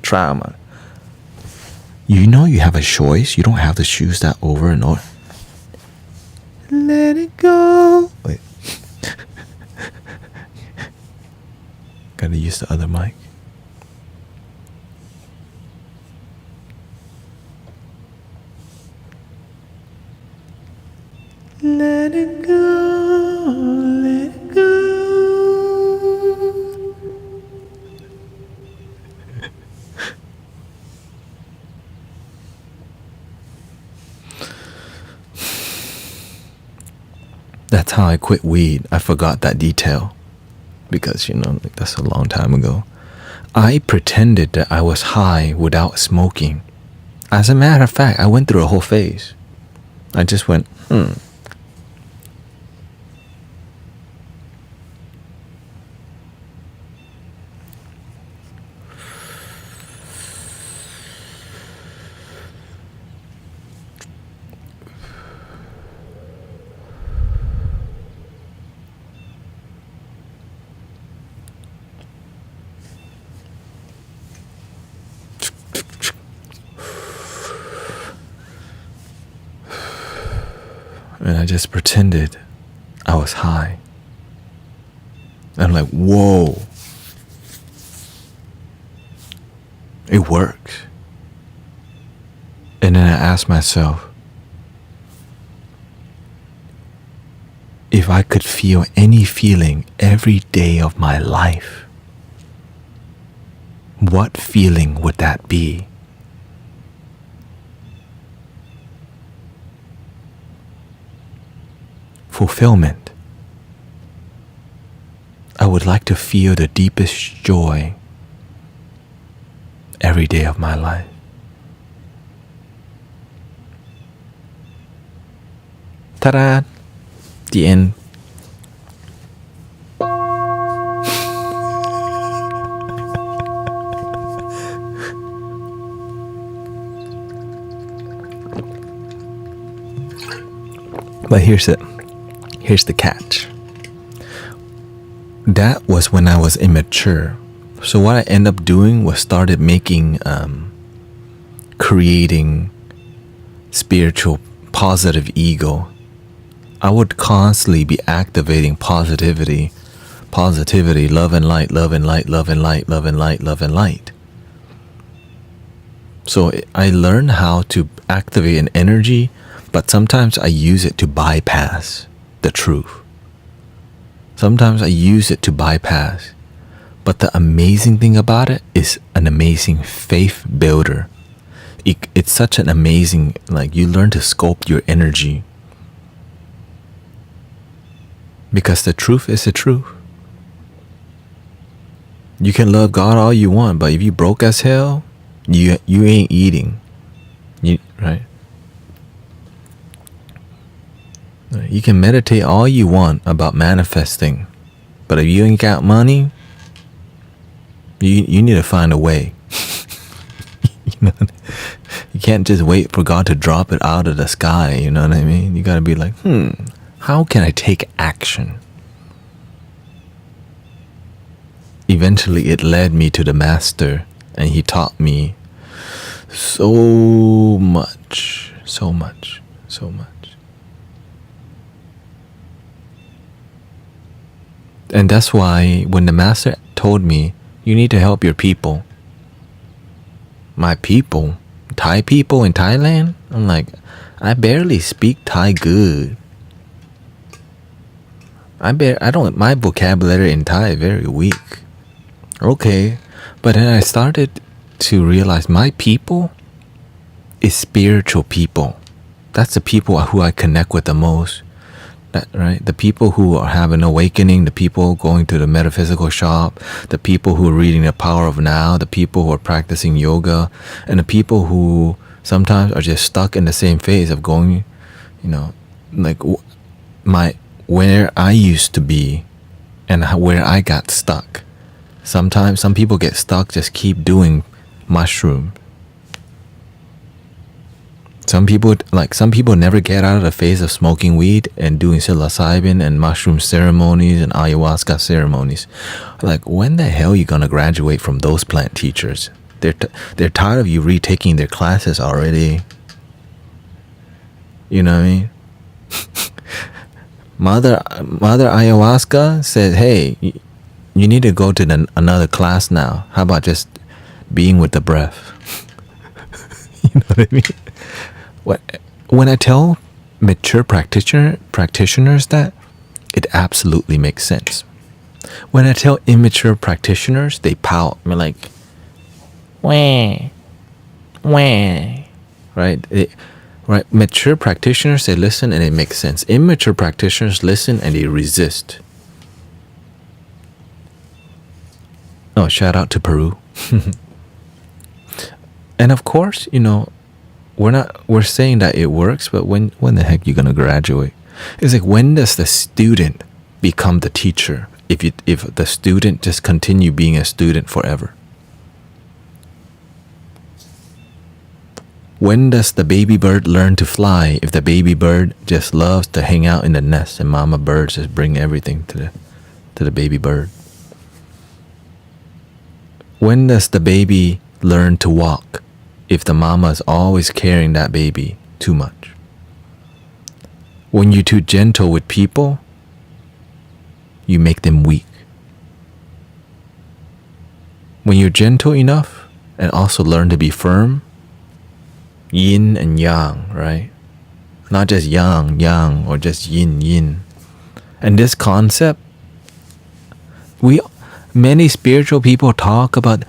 You know you have a choice. You don't have to choose that over and over. Let it go. Wait. Gotta use the other mic. Let it go, let it go. That's how I quit weed. I forgot that detail because, like that's a long time ago. I pretended that I was high without smoking. As a matter of fact, I went through a whole phase. I just went, and I just pretended I was high. I'm like, whoa. It works. And then I asked myself, if I could feel any feeling every day of my life, what feeling would that be? Fulfillment. I would like to feel the deepest joy every day of my life. Ta-da! The end. But here's the catch. That was when I was immature. So what I ended up doing was started making, creating spiritual positive ego. I would constantly be activating positivity, love and light, love and light, love and light, love and light, love and light. So I learned how to activate an energy, but sometimes I use it to bypass the truth. Sometimes I use it to bypass. But the amazing thing about it is an amazing faith builder. It's such an amazing, you learn to sculpt your energy. Because the truth is the truth. You can love God all you want, but if you broke as hell, you ain't eating. Right? You can meditate all you want about manifesting, but if you ain't got money, you need to find a way. You can't just wait for God to drop it out of the sky, you know what I mean? You gotta be like, how can I take action? Eventually it led me to the master, and he taught me so much. And that's why when the master told me, you need to help your people. My people? Thai people in Thailand? I'm like, I barely speak Thai good. My vocabulary in Thai is very weak. Okay, but then I started to realize my people is spiritual people. That's the people who I connect with the most. Right? The people who are having awakening, the people going to the metaphysical shop, the people who are reading The Power of Now, the people who are practicing yoga, and the people who sometimes are just stuck in the same phase of going, where I used to be and where I got stuck. Sometimes some people get stuck, just keep doing mushroom. Some people never get out of the phase of smoking weed and doing psilocybin and mushroom ceremonies and ayahuasca ceremonies. When the hell are you gonna graduate from those plant teachers? They're tired of you retaking their classes already. You know what I mean? Mother ayahuasca said, hey, you need to go to another class now. How about just being with the breath? You know what I mean? When I tell mature practitioners that, it absolutely makes sense. When I tell immature practitioners, they pout. I'm like, wah, wah, right? Right? Mature practitioners, they listen and it makes sense. Immature practitioners listen and they resist. Oh, shout out to Peru. And of course, we're saying that it works, but when the heck you gonna graduate? It's like, when does the student become the teacher? If the student just continue being a student forever? When does the baby bird learn to fly if the baby bird just loves to hang out in the nest and mama birds just bring everything to the baby bird? When does the baby learn to walk if the mama is always carrying that baby too much? When you're too gentle with people, you make them weak. When you're gentle enough and also learn to be firm, yin and yang, right? Not just yang, or just yin. And this concept, many spiritual people talk about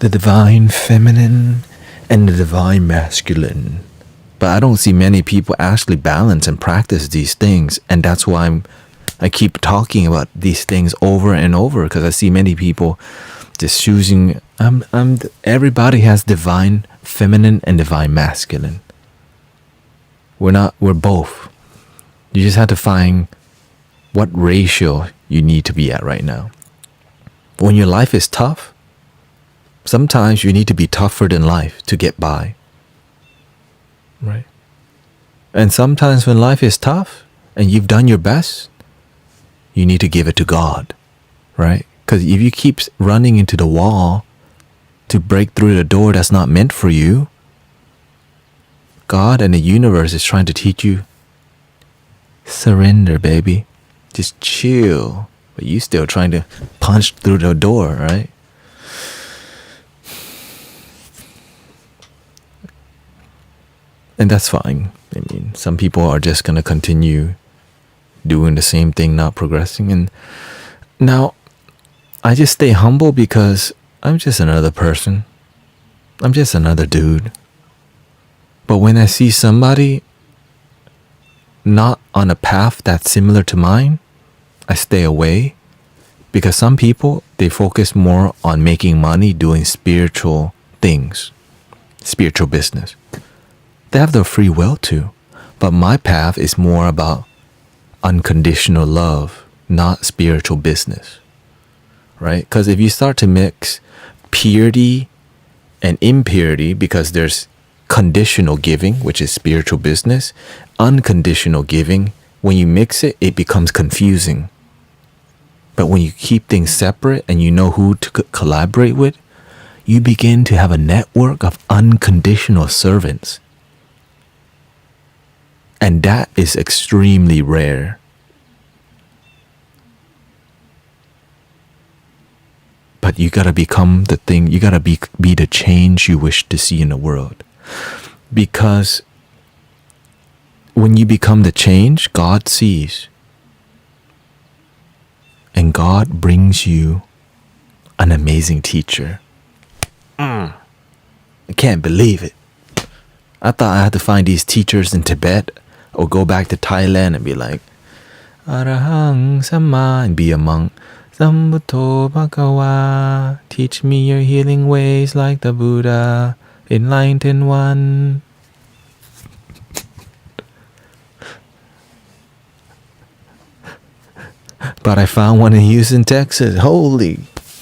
the divine feminine and the divine masculine. But I don't see many people actually balance and practice these things. And that's why I keep talking about these things over and over, because I see many people just choosing, everybody has divine feminine and divine masculine. We're both. You just have to find what ratio you need to be at right now. When your life is tough, sometimes you need to be tougher than life to get by. Right? And sometimes when life is tough and you've done your best, you need to give it to God. Right? Because if you keep running into the wall to break through the door that's not meant for you, God and the universe is trying to teach you, surrender, baby. Just chill. But you still trying to punch through the door, right? And that's fine. I mean, some people are just going to continue doing the same thing, not progressing. And now, I just stay humble because I'm just another person. I'm just another dude. But when I see somebody not on a path that's similar to mine, I stay away. Because some people, they focus more on making money doing spiritual things, spiritual business. They have their free will too. But my path is more about unconditional love, not spiritual business. Right? Because if you start to mix purity and impurity, because there's conditional giving, which is spiritual business, unconditional giving, when you mix it, it becomes confusing. But when you keep things separate and you know who to collaborate with, you begin to have a network of unconditional servants. And that is extremely rare. But you gotta become the thing, you gotta be the change you wish to see in the world. Because when you become the change, God sees. And God brings you an amazing teacher. I can't believe it. I thought I had to find these teachers in Tibet or go back to Thailand and be like, Arahang Sama, and be a monk. Sambuddho Bhagawa, teach me your healing ways like the Buddha, enlightened one. But I found one in Houston, Texas. Holy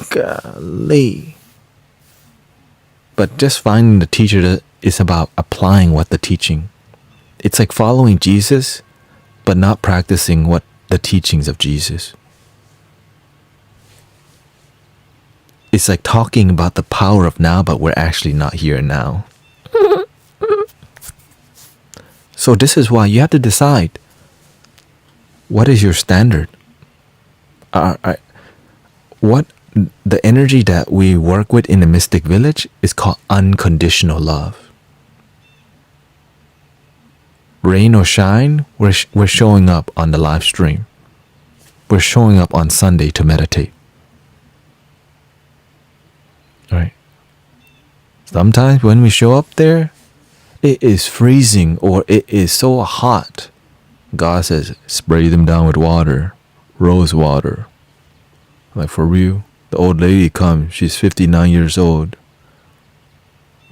golly. But just finding the teacher that is about applying what the teaching. It's like following Jesus, but not practicing what the teachings of Jesus. It's like talking about the power of now, but we're actually not here now. So this is why you have to decide, what is your standard? What the energy that we work with in the Mystic Village is called unconditional love. Rain or shine, we're showing up on the live stream. We're showing up on Sunday to meditate. Right? Sometimes when we show up there, it is freezing or it is so hot, God says, spray them down with water, rose water. Like, for real. The old lady comes, she's 59 years old.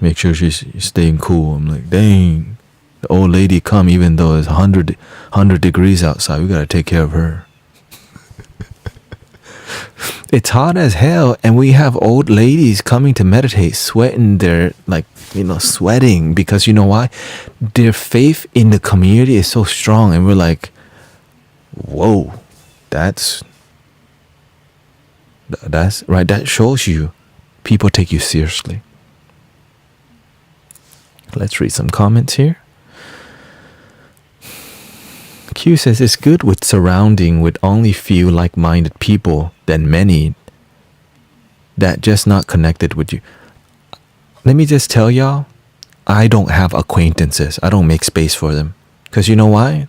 Make sure she's staying cool. I'm like, dang. The old lady come even though it's 100 degrees outside. We gotta take care of her. It's hot as hell, and we have old ladies coming to meditate, sweating their, like, sweating, because you know why? Their faith in the community is so strong, and we're like, whoa, that's right. That shows you people take you seriously. Let's read some comments here. Q says it's good with surrounding with only few like-minded people than many that just not connected with you. Let me just tell y'all, I don't have acquaintances. I don't make space for them. Because you know why?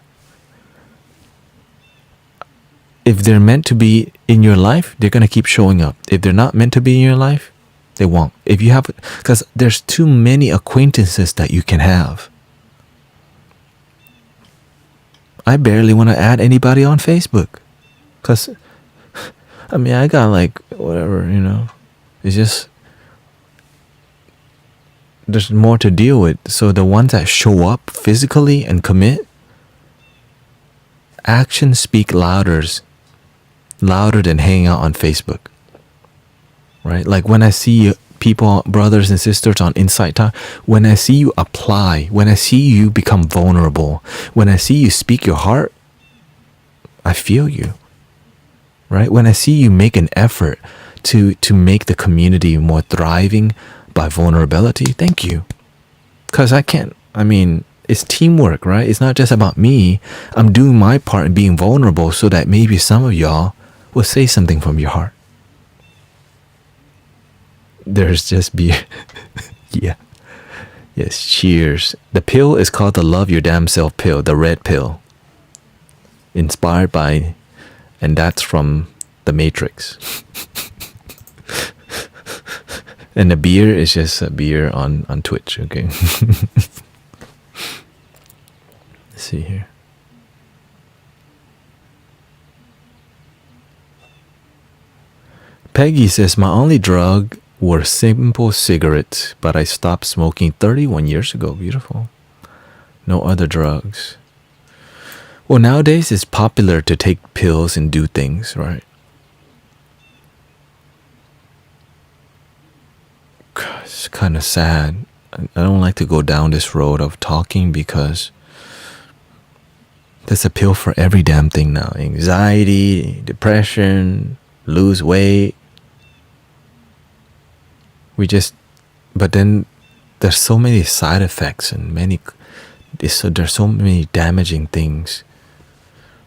If they're meant to be in your life, they're going to keep showing up. If they're not meant to be in your life, they won't. If you have, because there's too many acquaintances that you can have. I barely want to add anybody on Facebook. Because, I mean, I got like, whatever, It's just, there's more to deal with. So the ones that show up physically and commit, actions speak louder than hanging out on Facebook. Right? Like when I see people, brothers and sisters on Insight Time, when I see you apply, when I see you become vulnerable, when I see you speak your heart, I feel you. Right? When I see you make an effort to make the community more thriving by vulnerability, thank you. Because it's teamwork, right? It's not just about me. I'm doing my part in being vulnerable so that maybe some of y'all will say something from your heart. There's just beer. Yeah. Yes, cheers. The pill is called the Love Your Damn Self pill, the red pill. Inspired by, and that's from The Matrix. And the beer is just a beer on Twitch, okay? Let's see here. Peggy says, my only drug were simple cigarettes, but I stopped smoking 31 years ago. Beautiful. No other drugs. Well, nowadays it's popular to take pills and do things, right? It's kind of sad. I don't like to go down this road of talking because there's a pill for every damn thing now. Anxiety, depression, lose weight. But then there's so many side effects and there's so many damaging things,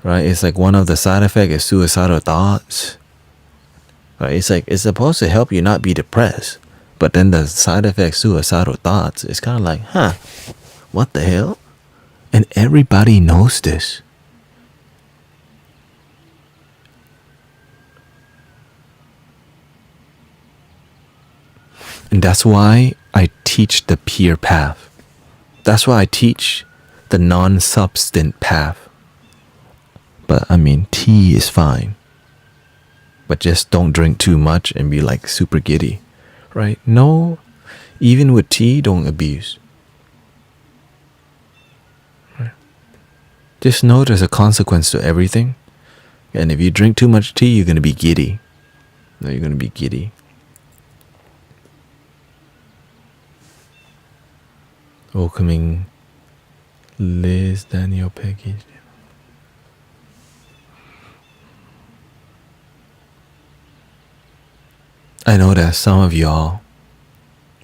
right? It's like one of the side effects is suicidal thoughts, right? It's like, it's supposed to help you not be depressed, but then the side effect, suicidal thoughts, it's kind of like, what the hell? And everybody knows this. And that's why I teach the peer path. That's why I teach the non-substant path. But tea is fine. But just don't drink too much and be like super giddy, right? No, even with tea, don't abuse. Right? Just know there's a consequence to everything. And if you drink too much tea, you're going to be giddy. No, you're going to be giddy. Welcoming Liz, Daniel, Peggy. I know that some of y'all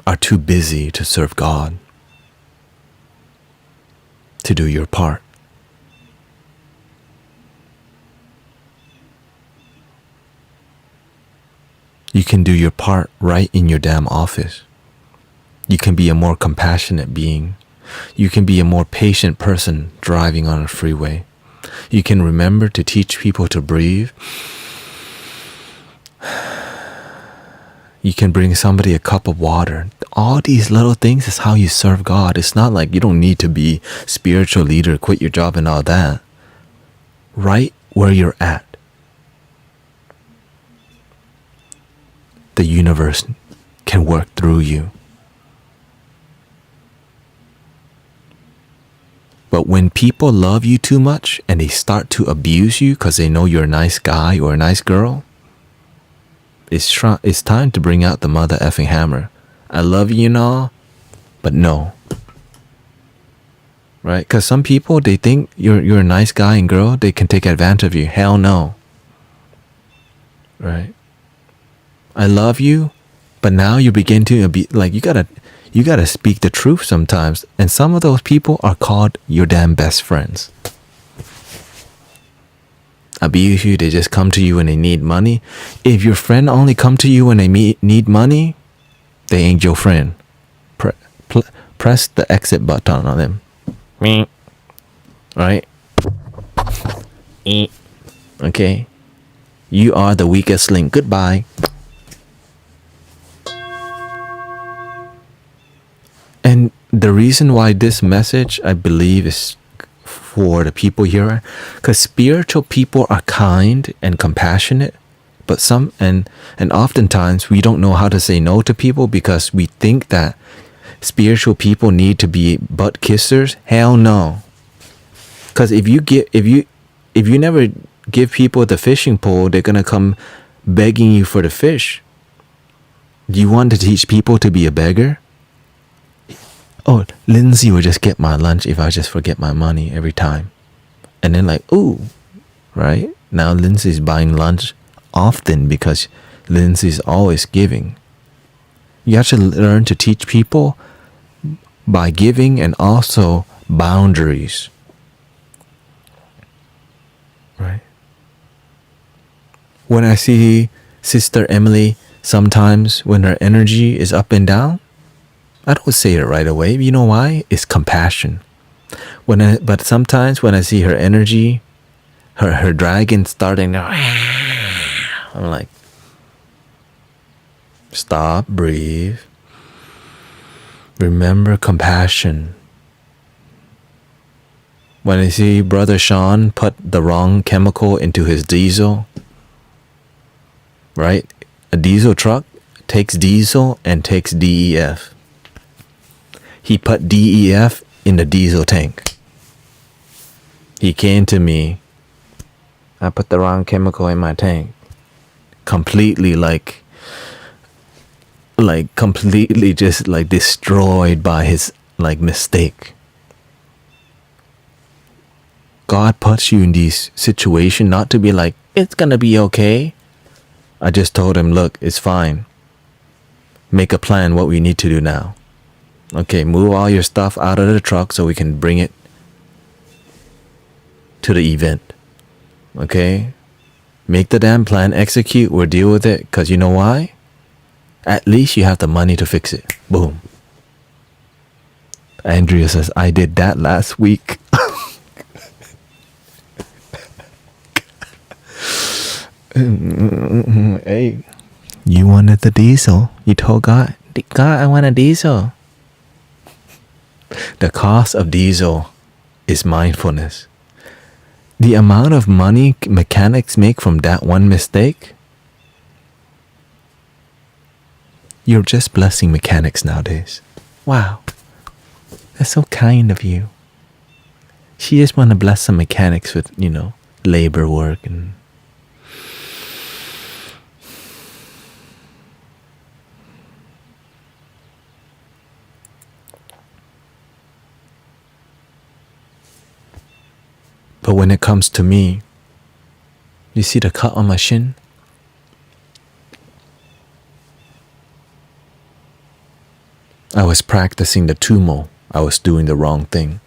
are too busy to serve God, to do your part. You can do your part right in your damn office. You can be a more compassionate being. You can be a more patient person driving on a freeway. You can remember to teach people to breathe. You can bring somebody a cup of water. All these little things is how you serve God. It's not like you don't need to be spiritual leader, quit your job and all that. Right where you're at, the universe can work through you. But when people love you too much and they start to abuse you because they know you're a nice guy or a nice girl, it's time to bring out the mother effing hammer. I love you and all, but no. Right? Because some people, they think you're a nice guy and girl, they can take advantage of you. Hell no. Right? I love you, but now you begin to be like, you gotta speak the truth sometimes. And some of those people are called your damn best friends. Abuse you, they just come to you when they need money. If your friend only come to you when they need money, they ain't your friend. Press the exit button on them. Right? Okay? You are the weakest link. Goodbye. And the reason why this message, I believe, is for the people here, because spiritual people are kind and compassionate, but oftentimes we don't know how to say no to people because we think that spiritual people need to be butt kissers. Hell no. Because if you never give people the fishing pole, they're gonna come begging you for the fish. Do you want to teach people to be a beggar? Oh, Lindsay will just get my lunch if I just forget my money every time. And then like, ooh, right? Now Lindsay's buying lunch often because Lindsay's always giving. You have to learn to teach people by giving and also boundaries. Right? When I see Sister Emily, sometimes when her energy is up and down, I don't say it right away. You know why? It's compassion. But sometimes when I see her energy, her dragon starting to, I'm like, stop, breathe. Remember compassion. When I see Brother Sean put the wrong chemical into his diesel, right? A diesel truck takes diesel and takes DEF. He put DEF in the diesel tank. He came to me. I put the wrong chemical in my tank. Completely completely just like destroyed by his mistake. God puts you in these situations not to be like, it's gonna be okay. I just told him, look, it's fine. Make a plan what we need to do now. Okay, move all your stuff out of the truck so we can bring it to the event. Okay? Make the damn plan, execute, we'll deal with it. Because you know why? At least you have the money to fix it. Boom. Andrea says, I did that last week. Hey, you wanted the diesel. You told God, I want a diesel. The cost of diesel is mindfulness. The amount of money mechanics make from that one mistake, you're just blessing mechanics nowadays. Wow. That's so kind of you. She just want to bless some mechanics with, labor work and... But when it comes to me, you see the cut on my shin? I was practicing the tumo. I was doing the wrong thing.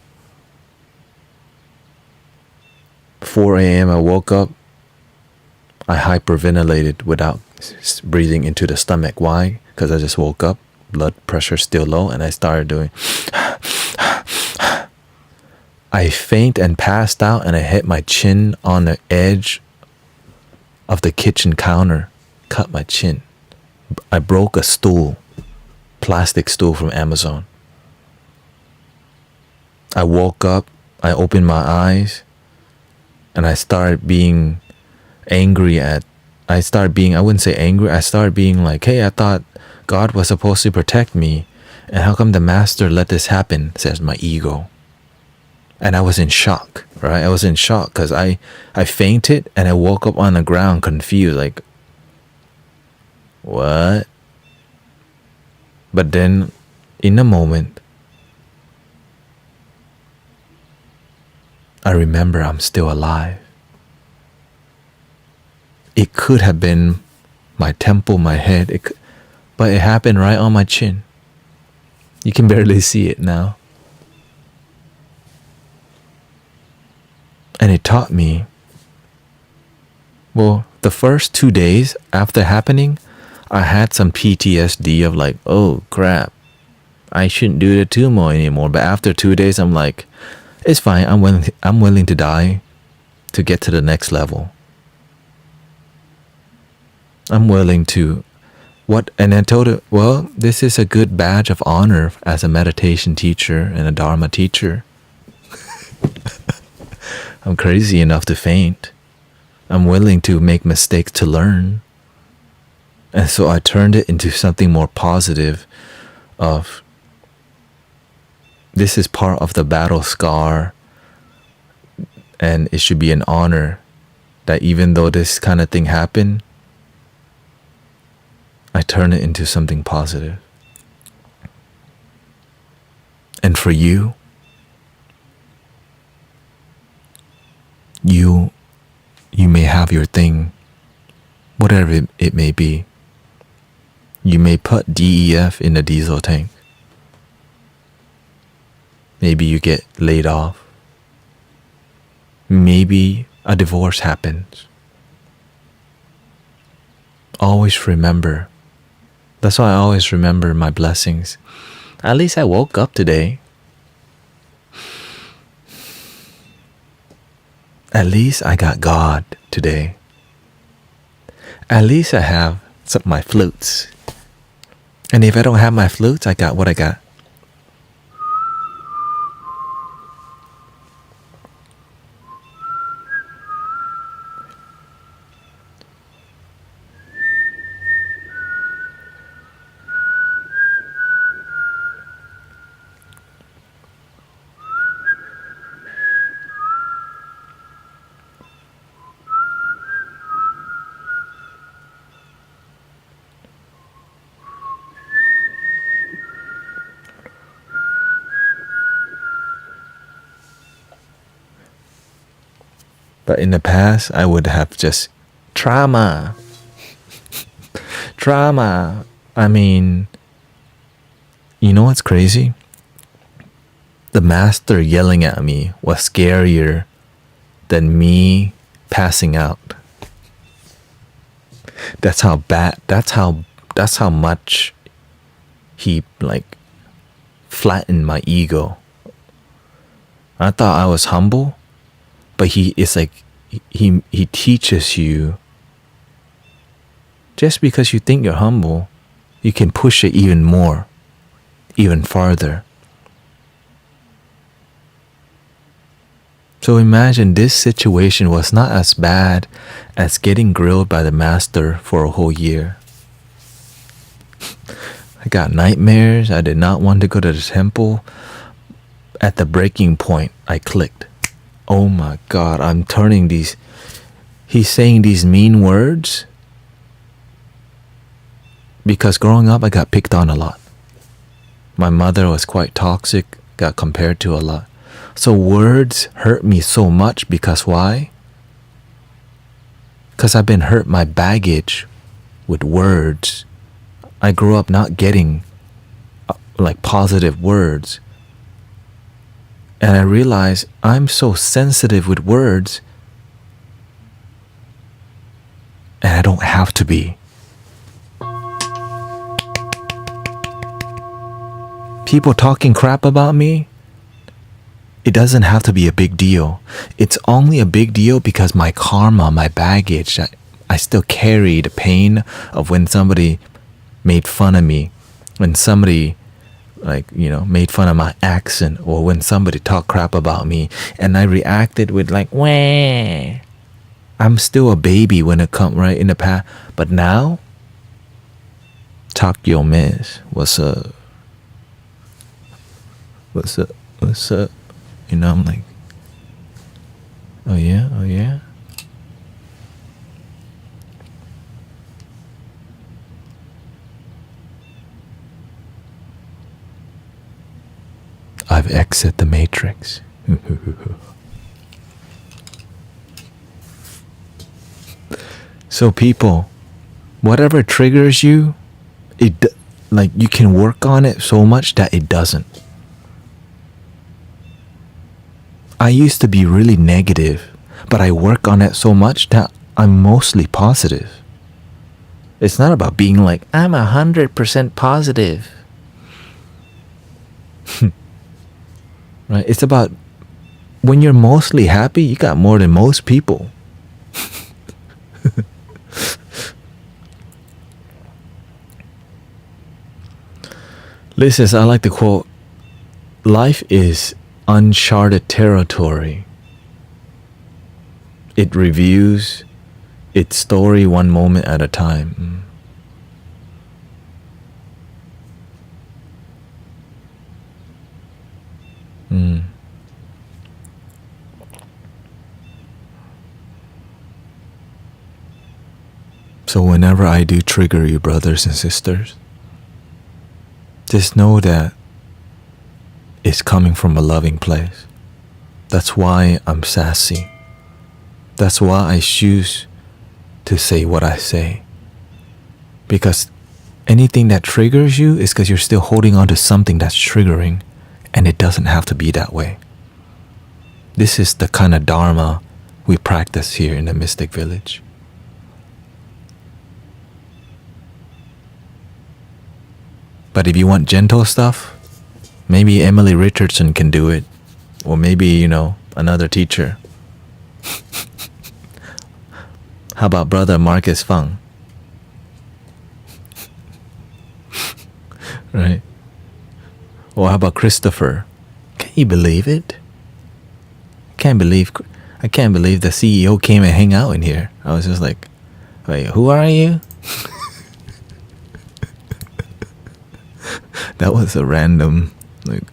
4 a.m. I woke up. I hyperventilated without breathing into the stomach. Why? Because I just woke up. Blood pressure still low. And I started doing... I faint and passed out and I hit my chin on the edge of the kitchen counter. Cut my chin. I broke a stool, plastic stool from Amazon. I woke up, I opened my eyes, and I started being angry I wouldn't say angry, I started being like, hey, I thought God was supposed to protect me, and how come the master let this happen, says my ego. And I was in shock, right? I was in shock because I fainted and I woke up on the ground confused, like, what? But then, in a moment, I remember I'm still alive. It could have been my temple, my head, but it happened right on my chin. You can barely see it now. And it taught me, well, the first 2 days after happening, I had some PTSD of like, oh crap, I shouldn't do the tumo anymore. But after 2 days, I'm like, it's fine. I'm willing to die to get to the next level. I'm willing to and I told her, well, this is a good badge of honor as a meditation teacher and a Dharma teacher. I'm crazy enough to faint. I'm willing to make mistakes to learn. And so I turned it into something more positive of, this is part of the battle scar, and it should be an honor that even though this kind of thing happened, I turn it into something positive. And for you, you may have your thing, whatever it may be. You may put DEF in the diesel tank. Maybe you get laid off. Maybe a divorce happens. Always remember. That's why I always remember my blessings. At least I woke up today. At least I got God today. At least I have my flutes. And if I don't have my flutes, I got what I got. But in the past, I would have just trauma. Trauma. I mean, you know what's crazy? The master yelling at me was scarier than me passing out. That's how bad, that's how much he like flattened my ego. I thought I was humble. But he teaches you, just because you think you're humble, you can push it even more, even farther. So imagine this situation was not as bad as getting grilled by the master for a whole year. I got nightmares. I did not want to go to the temple. At the breaking point, I clicked. Oh my God, I'm turning these. He's saying these mean words because growing up I got picked on a lot. My mother was quite toxic, got compared to a lot. So words hurt me so much because why? Because I've been hurt my baggage with words. I grew up not getting like positive words. And I realized I'm so sensitive with words, and I don't have to be. People talking crap about me, it doesn't have to be a big deal. It's only a big deal because my karma, my baggage, I still carry the pain of when somebody made fun of me, when somebody like, you know, made fun of my accent, or when somebody talked crap about me and I reacted with like, wah. I'm still a baby when it come right in the past. But now, talk your mess. What's up? What's up? What's up? You know, I'm like, oh yeah, oh yeah. I've exited the matrix. So people, whatever triggers you, like you can work on it so much that it doesn't. I used to be really negative, but I work on it so much that I'm mostly positive. It's not about being like, I'm 100% positive. Right? It's about when you're mostly happy, you got more than most people. Listen, I like to quote, life is uncharted territory. It reviews its story one moment at a time. So whenever I do trigger you, brothers and sisters, just know that it's coming from a loving place. That's why I'm sassy. That's why I choose to say what I say. Because anything that triggers you is because you're still holding on to something that's triggering, and it doesn't have to be that way. This is the kind of Dharma we practice here in the Mystic Village. But if you want gentle stuff, maybe Emily Richardson can do it. Or maybe, you know, another teacher. How about Brother Marcus Fung? Right? Or how about Christopher? Can you believe it? I can't believe the CEO came and hang out in here. I was just like, wait, who are you? That was a random, like,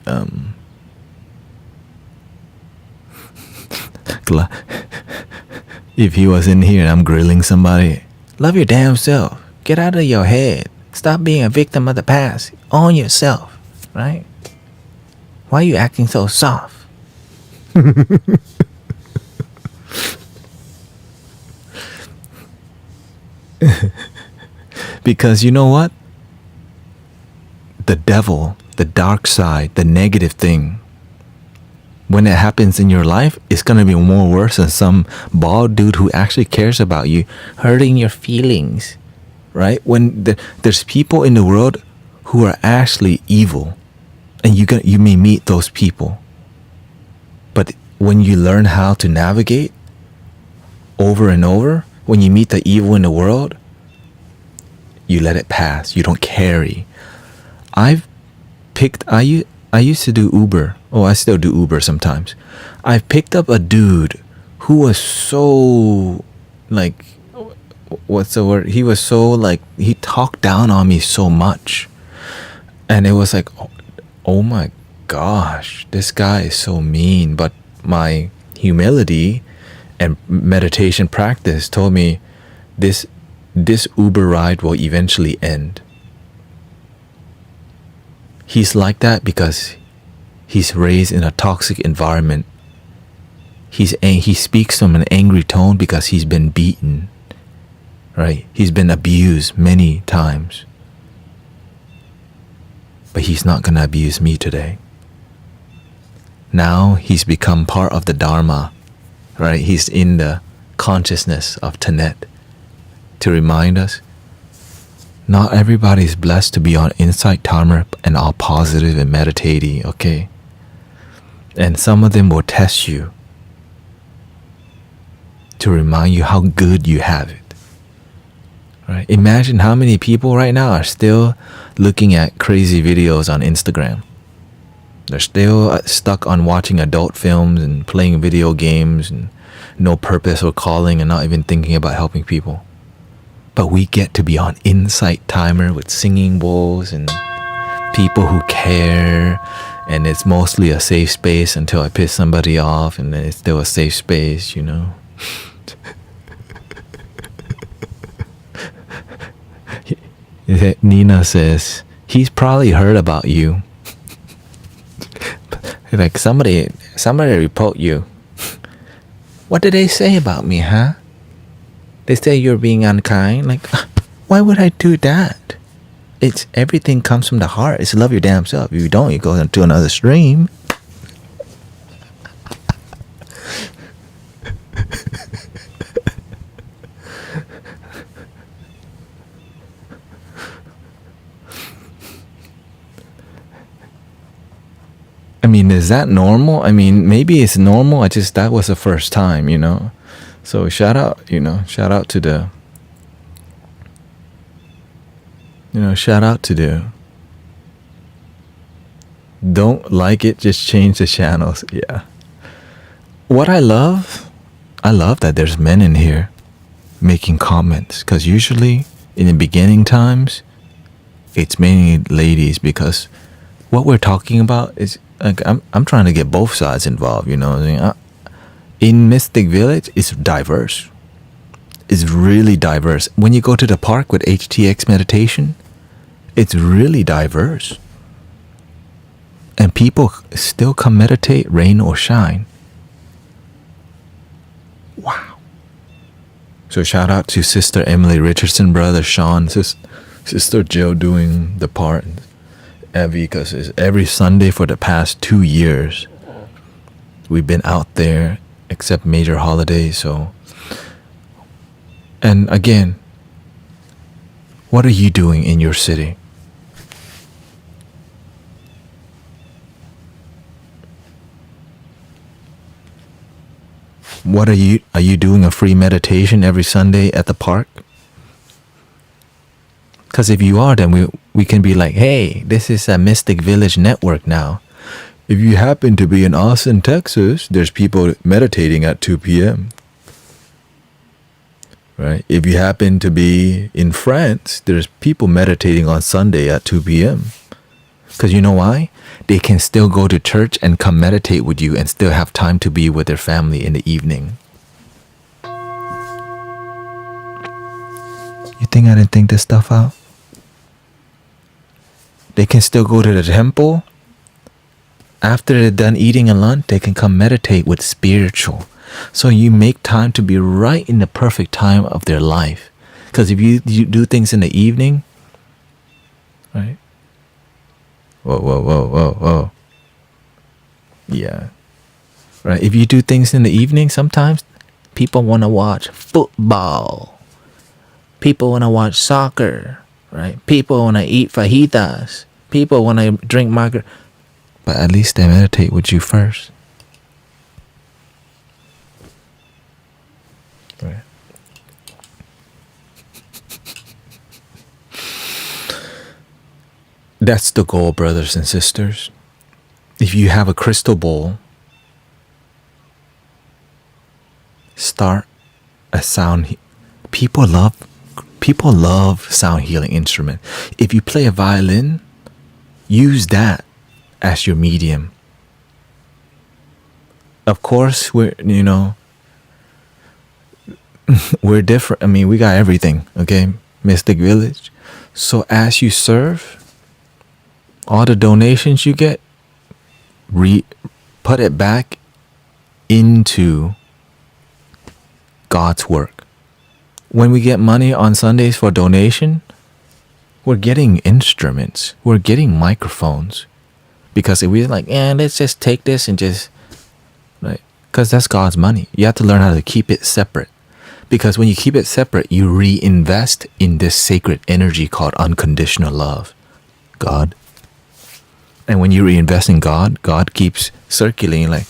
if he was in here and I'm grilling somebody, love your damn self. Get out of your head. Stop being a victim of the past. Own yourself, right? Why are you acting so soft? Because you know what? The devil, the dark side, the negative thing, when it happens in your life, it's going to be more worse than some bald dude who actually cares about you hurting your feelings, right? When there's people in the world who are actually evil, and you may meet those people, but when you learn how to navigate over and over, when you meet the evil in the world, you let it pass. You don't carry. I used to do Uber. Oh, I still do Uber sometimes. I've picked up a dude who was so, like, what's the word? He was so, like, he talked down on me so much. And it was like, oh my gosh, this guy is so mean. But my humility and meditation practice told me this Uber ride will eventually end. He's like that because he's raised in a toxic environment. He speaks from an angry tone because he's been beaten, right? He's been abused many times. But he's not gonna abuse me today. Now he's become part of the Dharma, right? He's in the consciousness of Thanet to remind us, not everybody is blessed to be on Insight Dharma and all positive and meditating, okay? And some of them will test you to remind you how good you have it, Right? Imagine how many people right now are still looking at crazy videos on Instagram. They're still stuck on watching adult films and playing video games and no purpose or calling and not even thinking about helping people. But we get to be on Insight Timer with singing bowls and people who care, and it's mostly a safe space until I piss somebody off, and then it's still a safe space, you know. Nina says he's probably heard about you. Like somebody report you. What did they say about me, huh? They say you're being unkind. Like, why would I do that? It's everything comes from the heart. It's love your damn self. If you don't, you go into another stream. I mean, is that normal? I mean, maybe it's normal. That was the first time, you know. So shout out to the, don't like it, just change the channels. Yeah. What I love that there's men in here making comments, because usually in the beginning times, it's mainly ladies, because what we're talking about is, like, I'm trying to get both sides involved, you know what I mean? In Mystic Village, it's diverse. It's really diverse. When you go to the park with HTX meditation, it's really diverse. And people still come meditate, rain or shine. Wow. So shout out to Sister Emily Richardson, Brother Sean, Sister Jill doing the part, Evie, because it's every Sunday for the past 2 years. We've been out there, except major holidays. So, and again, what are you doing in your city? Are you doing a free meditation every Sunday at the park? Because if you are, then we can be like, hey, this is a Mystic Village network now. If you happen to be in Austin, Texas, there's people meditating at 2 p.m. Right? If you happen to be in France, there's people meditating on Sunday at 2 p.m. Because you know why? They can still go to church and come meditate with you and still have time to be with their family in the evening. You think I didn't think this stuff out? They can still go to the temple. After they're done eating a lunch, they can come meditate with spiritual. So you make time to be right in the perfect time of their life. Because if you do things in the evening, right? Whoa. Yeah. Right? If you do things in the evening, sometimes people want to watch football. People want to watch soccer. Right? People want to eat fajitas. People want to drink margarita. But at least they meditate with you first. Right. That's the goal, brothers and sisters. If you have a crystal bowl, start a sound. People love sound healing instrument. If you play a violin, use that as your medium. Of course, we're different. I mean, we got everything, okay? Mystic Village. So as you serve, all the donations you get, put it back into God's work. When we get money on Sundays for donation, we're getting instruments. We're getting microphones. Because if we're like, let's just take this and just, right? Because that's God's money. You have to learn how to keep it separate. Because when you keep it separate, you reinvest in this sacred energy called unconditional love, God. And when you reinvest in God, God keeps circulating like,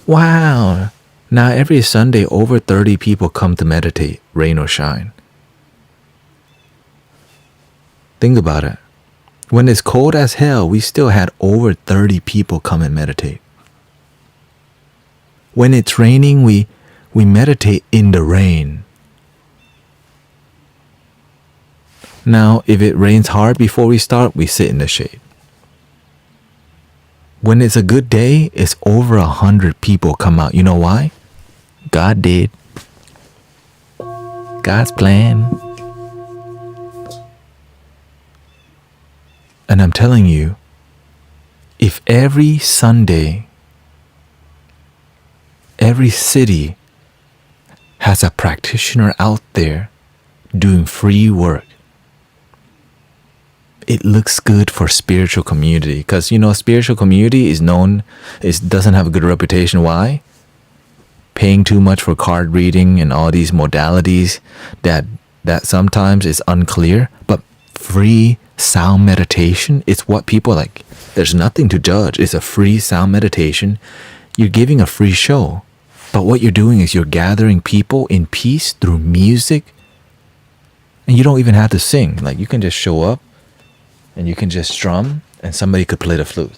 wow. Now every Sunday, over 30 people come to meditate, rain or shine. Think about it. When it's cold as hell, we still had over 30 people come and meditate. When it's raining, we meditate in the rain. Now, if it rains hard before we start, we sit in the shade. When it's a good day, it's over 100 people come out. You know why? God did. God's plan. And I'm telling you, if every Sunday, every city has a practitioner out there doing free work, it looks good for spiritual community. Because, spiritual community doesn't have a good reputation. Why? Paying too much for card reading and all these modalities that sometimes is unclear. But free sound meditation, it's what people like. There's nothing to judge. It's a free sound meditation. You're giving a free show. But what you're doing is you're gathering people in peace through music. And you don't even have to sing. Like, you can just show up and you can just strum and somebody could play the flute.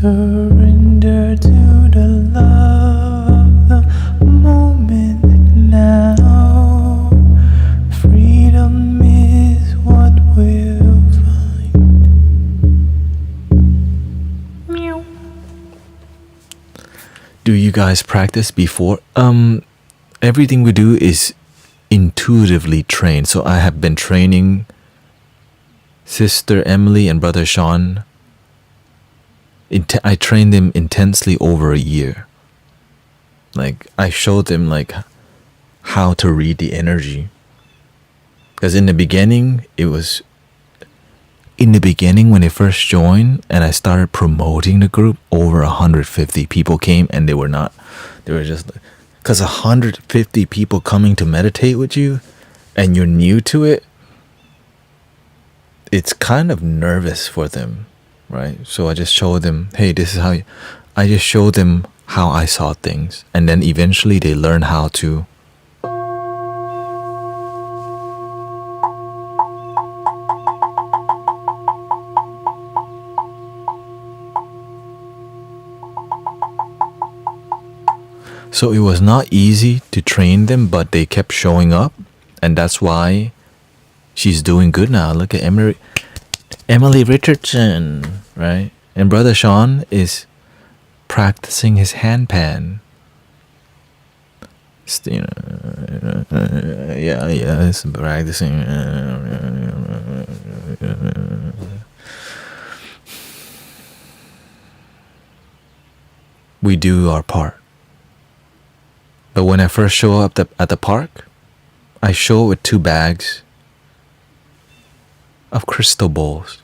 Surrender to the love of the moment now. Freedom is what we'll find. Meow. Do you guys practice before? Everything we do is intuitively trained. So I have been training Sister Emily and Brother Sean. I trained them intensely over a year. Like, I showed them like how to read the energy. Because in the beginning when they first joined and I started promoting the group, over 150 people came, and they were just, because 150 people coming to meditate with you and you're new to it, it's kind of nervous for them. Right? So I just showed them, hey, this is I just showed them how I saw things. And then eventually they learn how to So it was not easy to train them, but they kept showing up. And that's why she's doing good now. Look at Emily Richardson, right? And Brother Sean is practicing his handpan. It's practicing. We do our part. But when I first show up at the park, I show with 2 bags of crystal balls.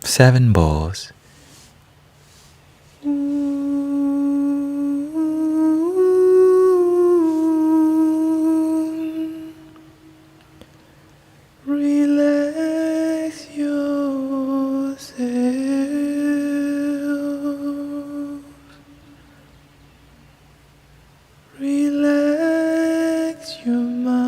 7 balls. Relax yourself. Relax your mind.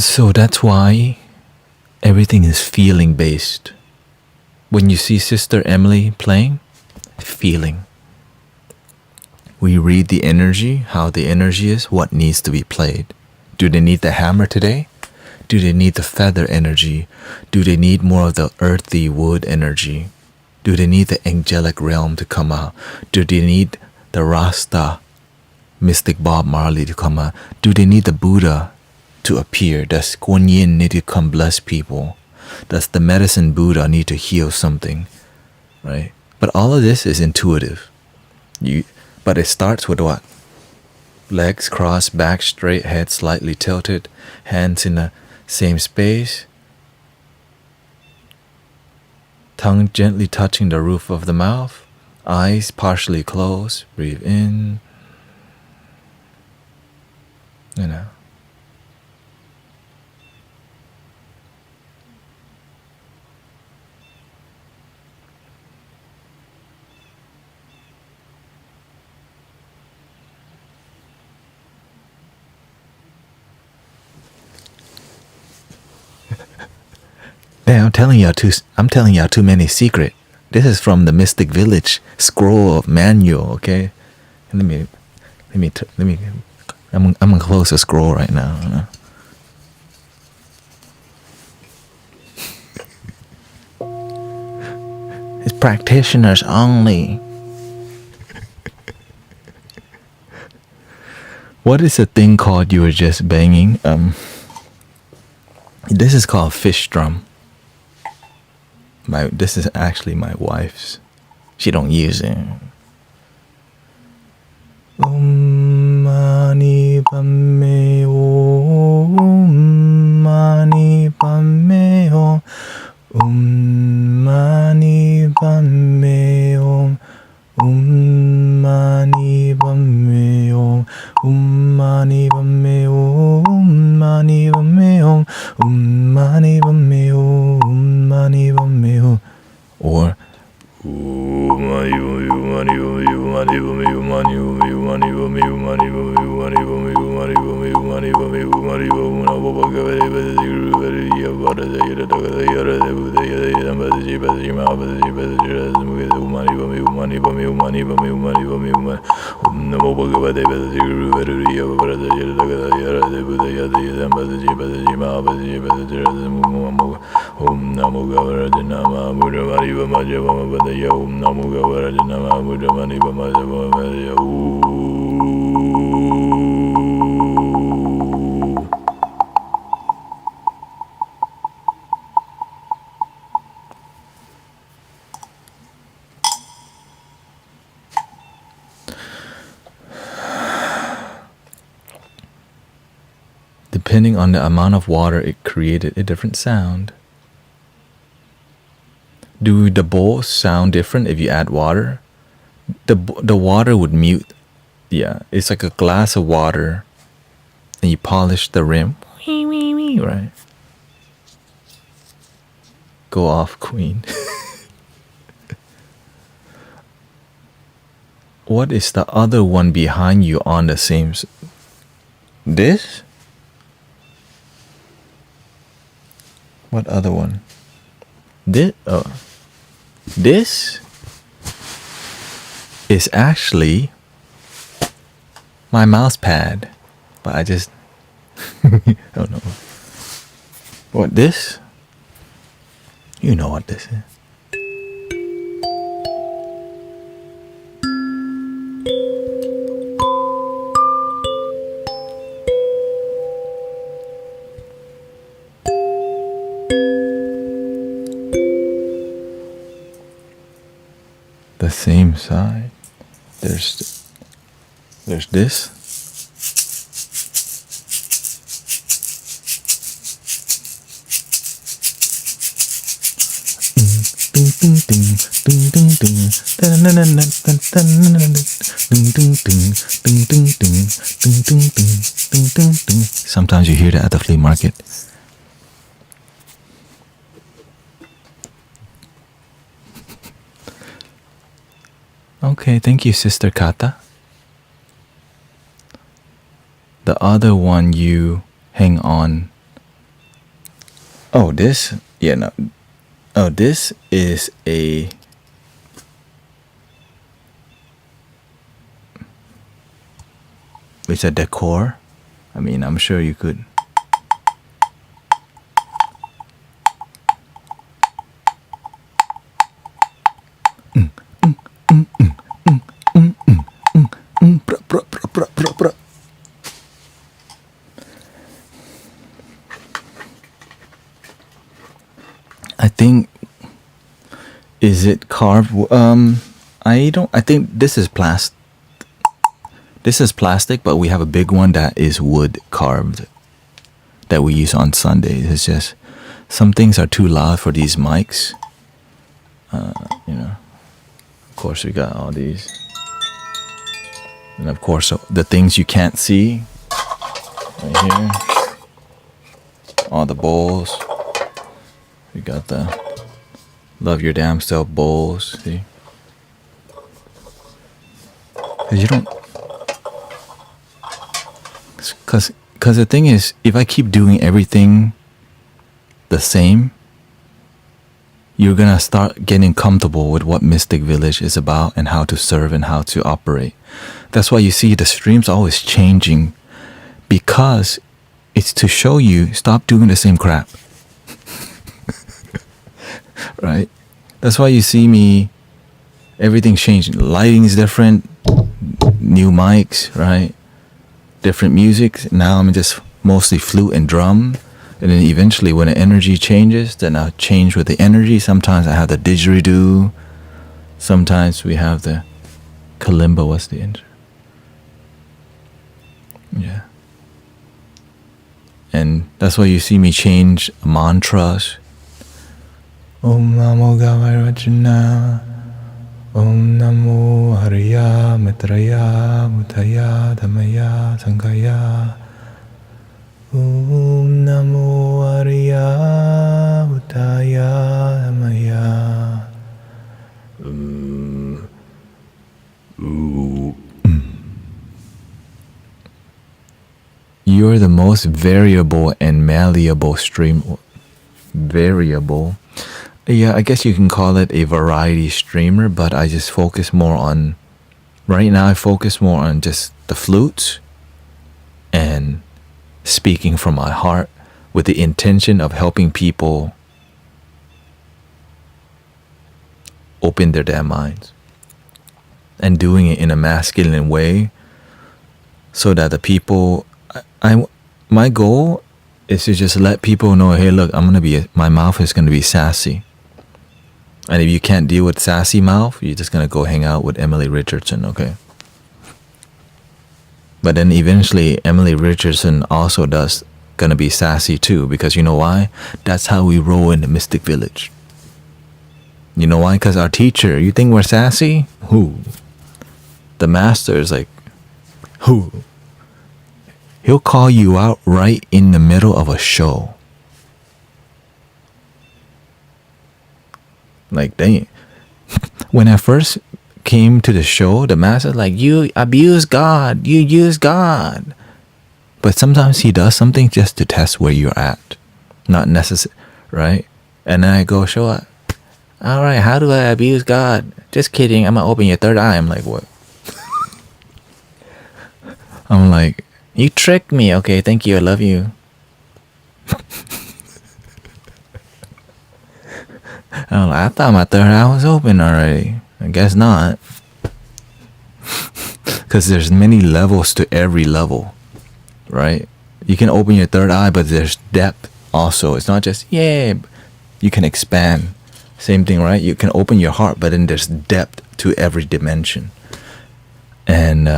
So that's why everything is feeling based. When you see Sister Emily playing, feeling. We read the energy, how the energy is, what needs to be played. Do they need the hammer today? Do they need the feather energy? Do they need more of the earthy wood energy? Do they need the angelic realm to come out? Do they need the Rasta, mystic Bob Marley to come out? Do they need the Buddha to appear? Does Kuan Yin need to come bless people? Does the medicine Buddha need to heal something? Right? But all of this is intuitive. But it starts with what? Legs crossed, back straight, head slightly tilted, hands in the same space, tongue gently touching the roof of the mouth, eyes partially closed, breathe in, you know. Damn, I'm telling y'all too many secret. This is from the Mystic Village scroll of manual, okay? Let me. I'm gonna close the scroll right now. You know? It's practitioners only. What is the thing called you were just banging? This is called fish drum. This is actually my wife's. She don't use it. Om mani padme hum. Om mani padme hum. Om mani padme hum. Om mani padme hum. Om mani padme hum. Om mani padme hum. Om mani padme hum. Om mani padme hum. Or Om Namo Gavarajana Nama Buddha Mariva Majava Madaya Om Namo Gavarajana Nama Buddha Mariva Majava Madaya Depending on the amount of water, it created a different sound. Do the bowls sound different if you add water? The water would mute. Yeah, it's like a glass of water, and you polish the rim. Right? Go off, Queen. What is the other one behind you on the same? This? What other one? This? Oh. This is actually my mouse pad, but I just I don't know. What this? You know what this is. The same side. There's this. Sometimes you hear that at the flea market. Okay, thank you, Sister Kata. The other one you hang on Oh, this? Yeah, no. Oh, this is a... It's a decor. I mean, I'm sure you could... I think... Is it carved? I think this is plastic. This is plastic, but we have a big one that is wood carved that we use on Sundays. It's just some things are too loud for these mics. You know, of course we got all these, and of course the things you can't see right here. All the bowls. We got the love your damn self bowls. See, 'cause you don't. Because the thing is, if I keep doing everything the same, you're gonna start getting comfortable with what Mystic Village is about and how to serve and how to operate. That's why you see the streams always changing, because it's to show you stop doing the same crap. Right? That's why you see me, everything's changing. Lighting is different, new mics, right? Different music. Now I'm just mostly flute and drum, and then eventually when the energy changes, then I'll change with the energy. Sometimes I have the didgeridoo, sometimes we have the kalimba. What's the intro? Yeah. And that's why you see me change mantras. Om Namo Gavarajana, Om Namo Hariya Mitraya Mutaya Dhamaya Sangaya, Om Namo Hariya Mutaya Dhamaya. You're the most variable and malleable stream. Variable. Yeah, I guess you can call it a variety streamer, but I just focus more on... Right now I focus more on just the flutes and speaking from my heart with the intention of helping people open their damn minds. And doing it in a masculine way so that the people... my goal is to just let people know, hey, look, my mouth is gonna be sassy. And if you can't deal with sassy mouth, you're just gonna go hang out with Emily Richardson, okay? But then eventually Emily Richardson also gonna be sassy too, because you know why? That's how we roll in the Mystic Village. You know why? Because our teacher, you think we're sassy? Who? The master is like, who? He'll call you out right in the middle of a show. Like, dang. When I first came to the show, the master's like, you abuse God, you use God. But sometimes he does something just to test where you're at. Not necessary, right? And then I go, show up. All right, how do I abuse God? Just kidding, I'm gonna open your third eye. I'm like, what? I'm like, you tricked me. Okay, thank you, I love you. I thought my third eye was open already. I guess not. Because there's many levels to every level, right? You can open your third eye, but there's depth also. It's not just, yeah, you can expand. Same thing, right? You can open your heart, but then there's depth to every dimension. And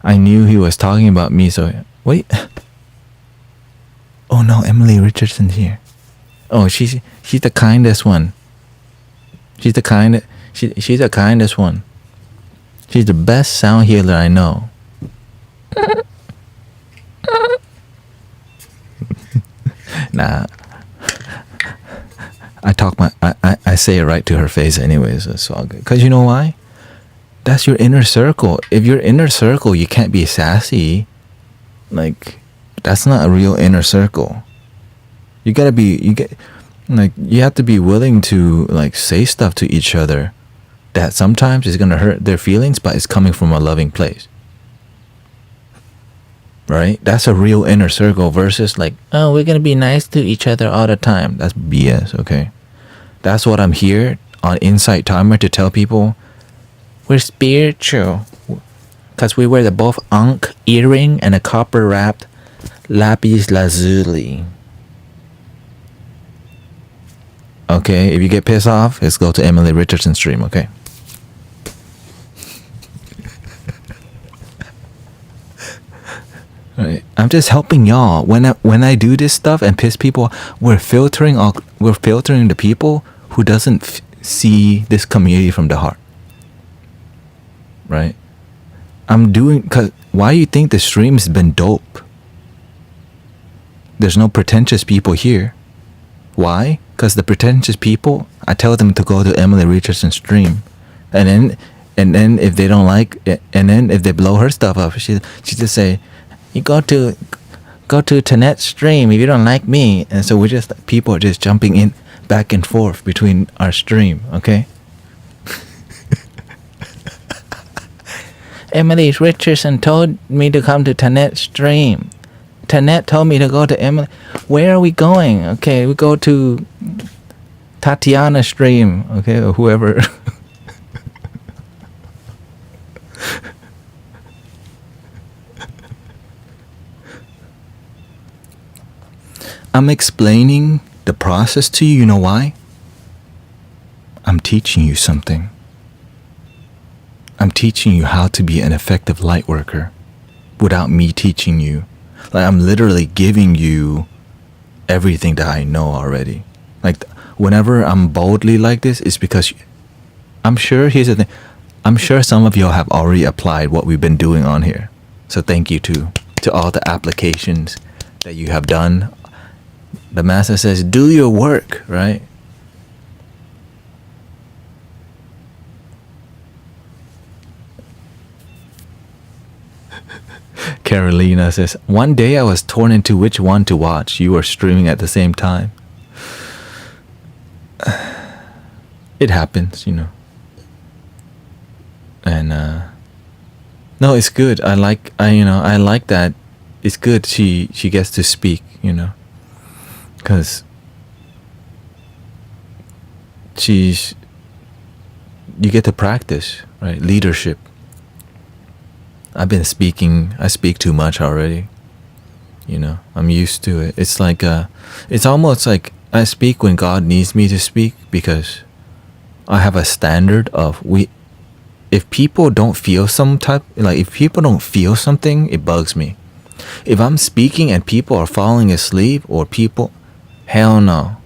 I knew he was talking about me, so wait. Oh no, Emily Richardson's here. Oh, she's the kindest one. She's the kindest one. She's the best sound healer I know. Nah. I say it right to her face anyways, it's all good. Cause you know why? That's your inner circle. If your inner circle, you can't be sassy, Like, that's not a real inner circle. You have to be willing to like say stuff to each other that sometimes is gonna hurt their feelings, but it's coming from a loving place. Right? That's a real inner circle versus like, oh, we're gonna be nice to each other all the time. That's BS, okay? That's what I'm here on Insight Timer to tell people. We're spiritual. Because we wear the both ankh earring and a copper wrapped lapis lazuli. Okay, if you get pissed off, let's go to Emily Richardson's stream, okay? Right. I'm just helping y'all. When I do this stuff and piss people, we're filtering the people who doesn't see this community from the heart. Right? Cause why you think the stream has been dope? There's no pretentious people here. Why? Because the pretentious people, I tell them to go to Emily Richardson's stream, and then if they don't like it, and then if they blow her stuff up, she just say, you go to Thanet's stream if you don't like me. And so people are just jumping in back and forth between our stream, okay? Emily Richardson told me to come to Thanet's stream. Thanet told me to go to Emily. Where are we going? Okay, we go to Tatiana's stream, okay, or whoever. I'm explaining the process to you. You know why? I'm teaching you something. I'm teaching you how to be an effective light worker without me teaching you. Like, I'm literally giving you everything that I know already. Like, whenever I'm boldly like this, it's because I'm sure, here's the thing, I'm sure some of y'all have already applied what we've been doing on here. So thank you to all the applications that you have done. The master says, do your work, right? Carolina says, one day I was torn into which one to watch. You were streaming at the same time. It happens, you know. And no, it's good. I like that. It's good she gets to speak, you know. Because you get to practice, right? Leadership. I've been speaking. I speak too much already. You know, I'm used to it. It's like it's almost like I speak when God needs me to speak, because I have a standard of if people don't feel if people don't feel something, it bugs me. If I'm speaking and people are falling asleep, or hell no.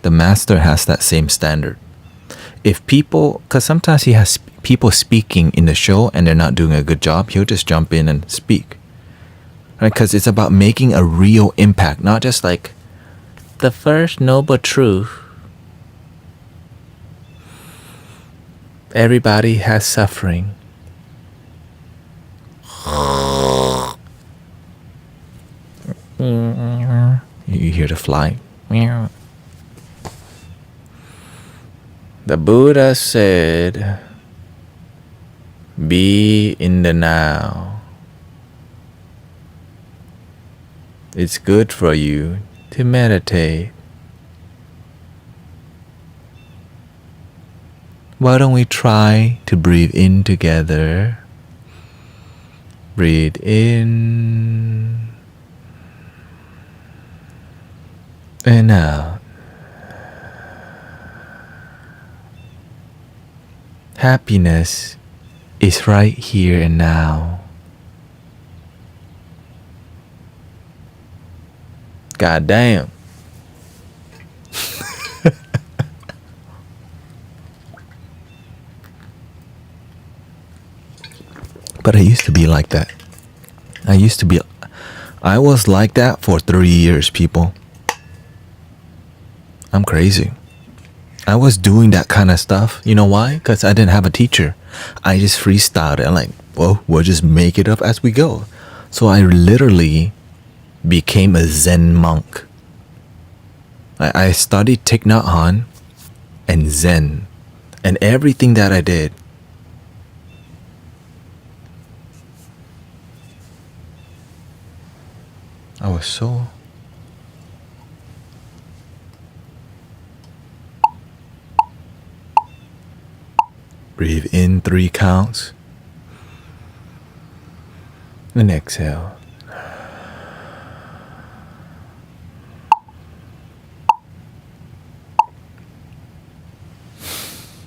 The master has that same standard. Because sometimes he has people speaking in the show and they're not doing a good job, he'll just jump in and speak. Right? Because it's about making a real impact, not just like the first noble truth. Everybody has suffering. You hear the fly. The Buddha said, be in the now. It's good for you to meditate. Why don't we try to breathe in together? Breathe in and out. Happiness is right here and now. God damn. But I used to be like that. I was like that for 3 years, people. I'm crazy. I was doing that kind of stuff. You know why? Because I didn't have a teacher. I just freestyled it. I'm like, well, we'll just make it up as we go. So I literally became a Zen monk. I studied Thich Nhat Hanh and Zen, and everything that I did, I was so breathe in 3 counts and exhale.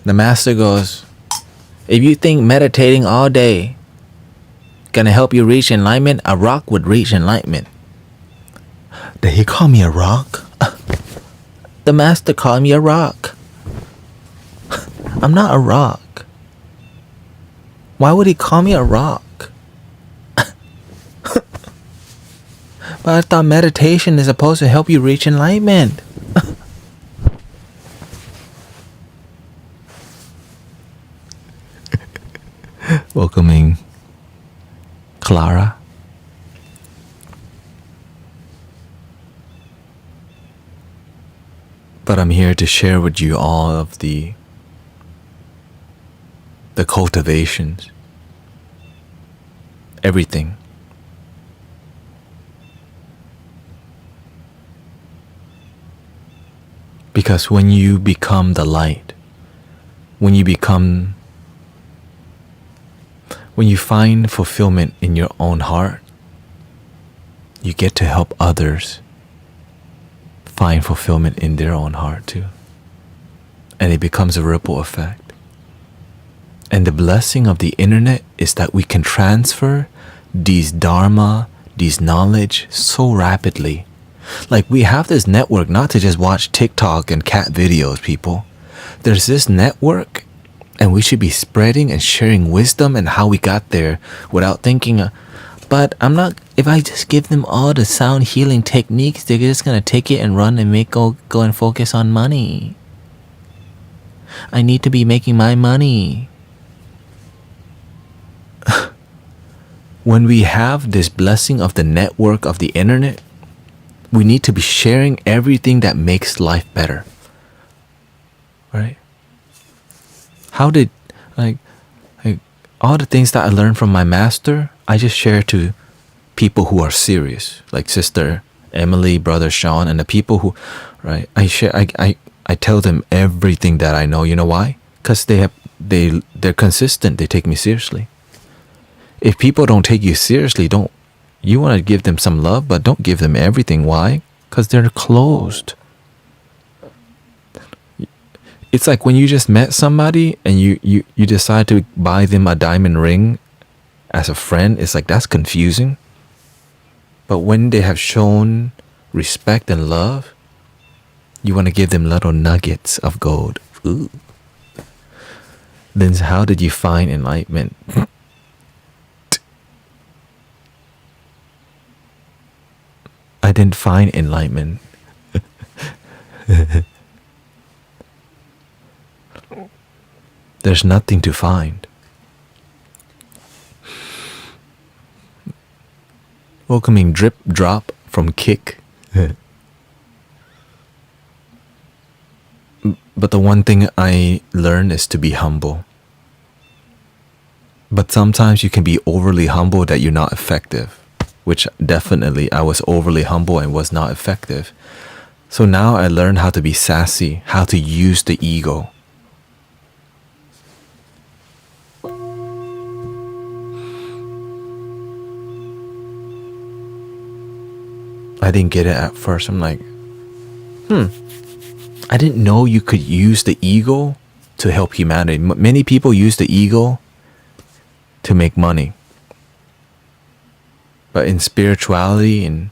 The master goes, if you think meditating all day gonna help you reach enlightenment, a rock would reach enlightenment. Did he call me a rock? The master called me a rock. I'm not a rock. Why would he call me a rock? But I thought meditation is supposed to help you reach enlightenment. Welcoming Clara. But I'm here to share with you all of the cultivations, everything. Because when you become the light, when you find fulfillment in your own heart, you get to help others find fulfillment in their own heart too. And it becomes a ripple effect. And the blessing of the internet is that we can transfer these Dharma, these knowledge so rapidly. Like we have this network not to just watch TikTok and cat videos, people. There's this network, and we should be spreading and sharing wisdom and how we got there without thinking, but if I just give them all the sound healing techniques, they're just gonna take it and run and go and focus on money. I need to be making my money. When we have this blessing of the network of the internet, we need to be sharing everything that makes life better. Right? How did, like all the things that I learned from my master, I just share to people who are serious, like Sister Emily, Brother Sean, and the people who, right? I tell them everything that I know. You know why? Because they're consistent. They take me seriously. If people don't take you seriously, you want to give them some love, but don't give them everything. Why? Because they're closed. It's like when you just met somebody and you decide to buy them a diamond ring as a friend. It's like, that's confusing. But when they have shown respect and love, you want to give them little nuggets of gold. Ooh. Then how did you find enlightenment? I didn't find enlightenment. There's nothing to find. Welcoming Drip Drop from Kick. But the one thing I learned is to be humble. But sometimes you can be overly humble that you're not effective, which definitely I was overly humble and was not effective. So now I learned how to be sassy, how to use the ego. I didn't get it at first. I'm like, I didn't know you could use the ego to help humanity. Many people use the ego to make money. But in spirituality and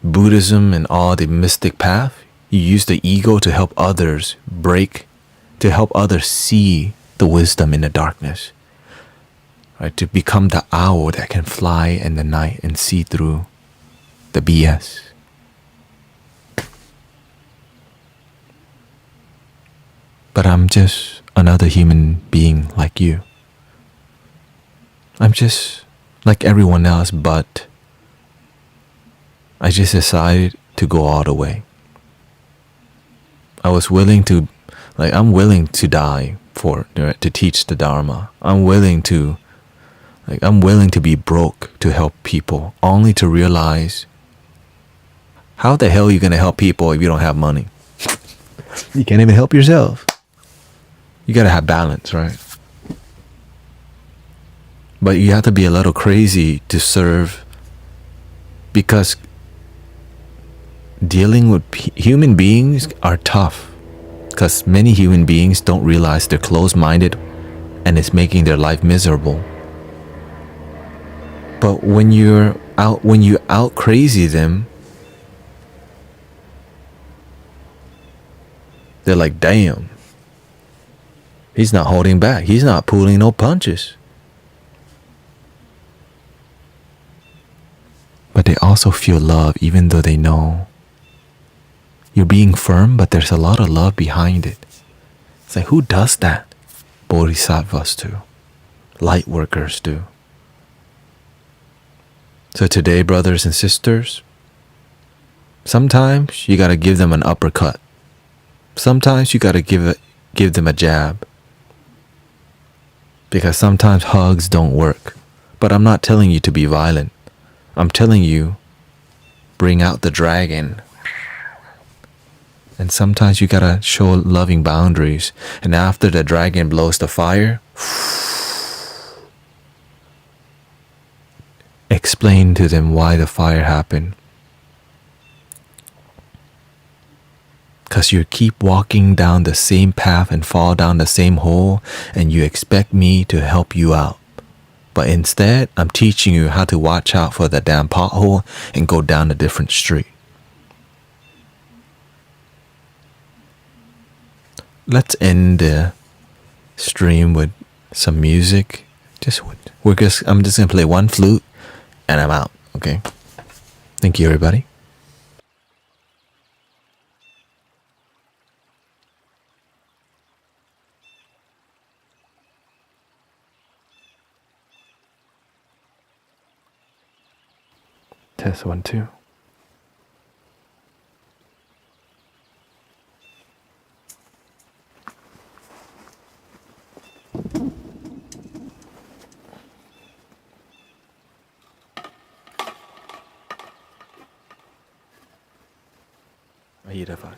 Buddhism and all the mystic path, you use the ego to help others to help others see the wisdom in the darkness. Right? To become the owl that can fly in the night and see through the BS. But I'm just another human being like you. I'm just like everyone else, but I just decided to go all the way. I'm willing to die to teach the Dharma. I'm willing to be broke to help people, only to realize how the hell are you gonna help people if you don't have money? You can't even help yourself. You gotta have balance, right? But you have to be a little crazy to serve, because dealing with human beings are tough, because many human beings don't realize they're closed-minded and it's making their life miserable. But when you out crazy them, they're like, damn, he's not holding back, he's not pulling no punches. But they also feel love, even though they know you're being firm, but there's a lot of love behind it. It's like, who does that? Bodhisattvas do. Light workers do. So today, brothers and sisters, sometimes you gotta give them an uppercut. Sometimes you gotta give them a jab. Because sometimes hugs don't work. But I'm not telling you to be violent. I'm telling you, bring out the dragon. And sometimes you gotta show loving boundaries. And after the dragon blows the fire, explain to them why the fire happened. Because you keep walking down the same path and fall down the same hole, and you expect me to help you out. But instead, I'm teaching you how to watch out for the damn pothole and go down a different street. Let's end the stream with some music. I'm just gonna play one flute and I'm out, okay? Thank you, everybody. Test 1, 2. Ahirava.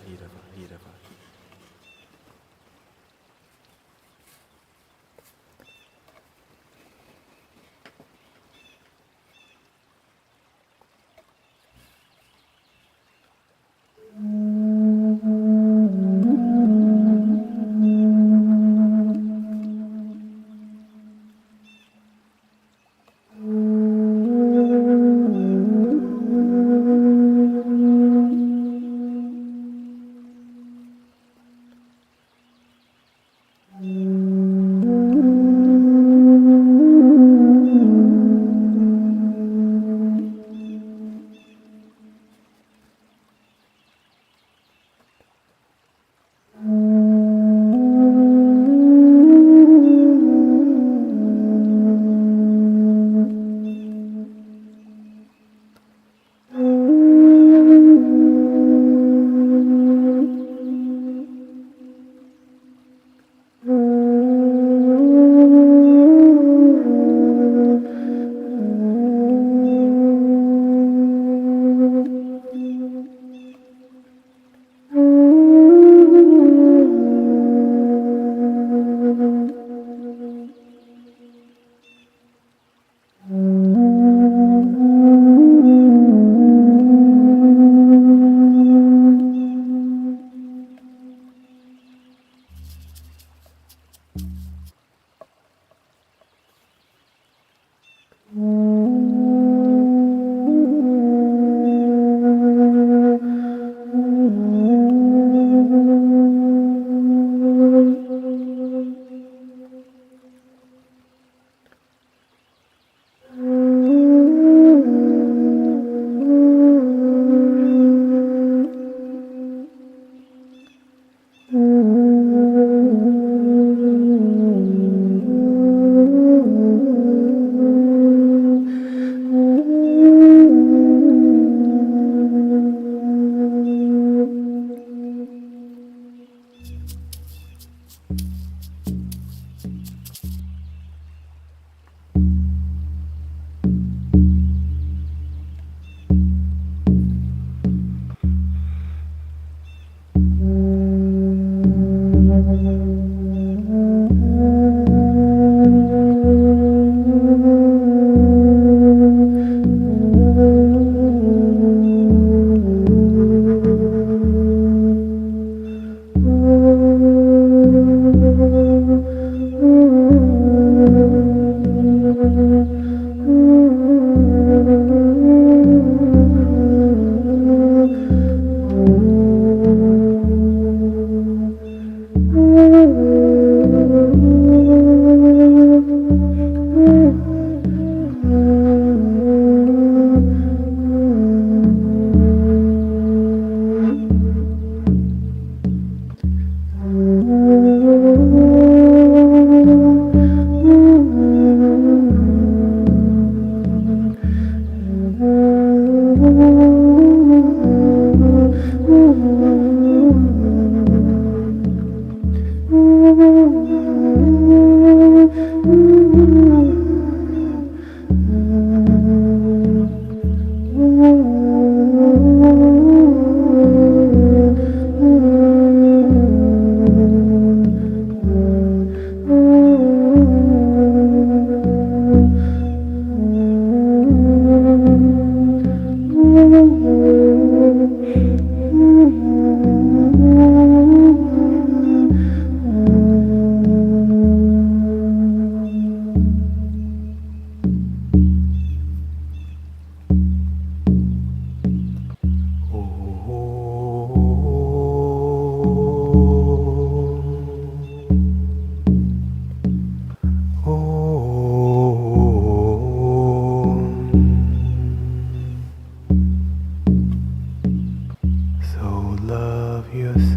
yourself.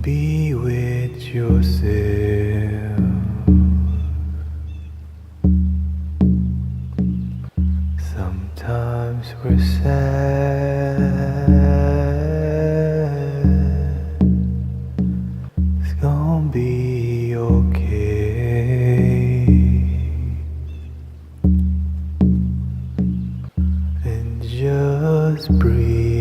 Be with yourself. Sometimes we're sad. It's gonna be okay. And just breathe.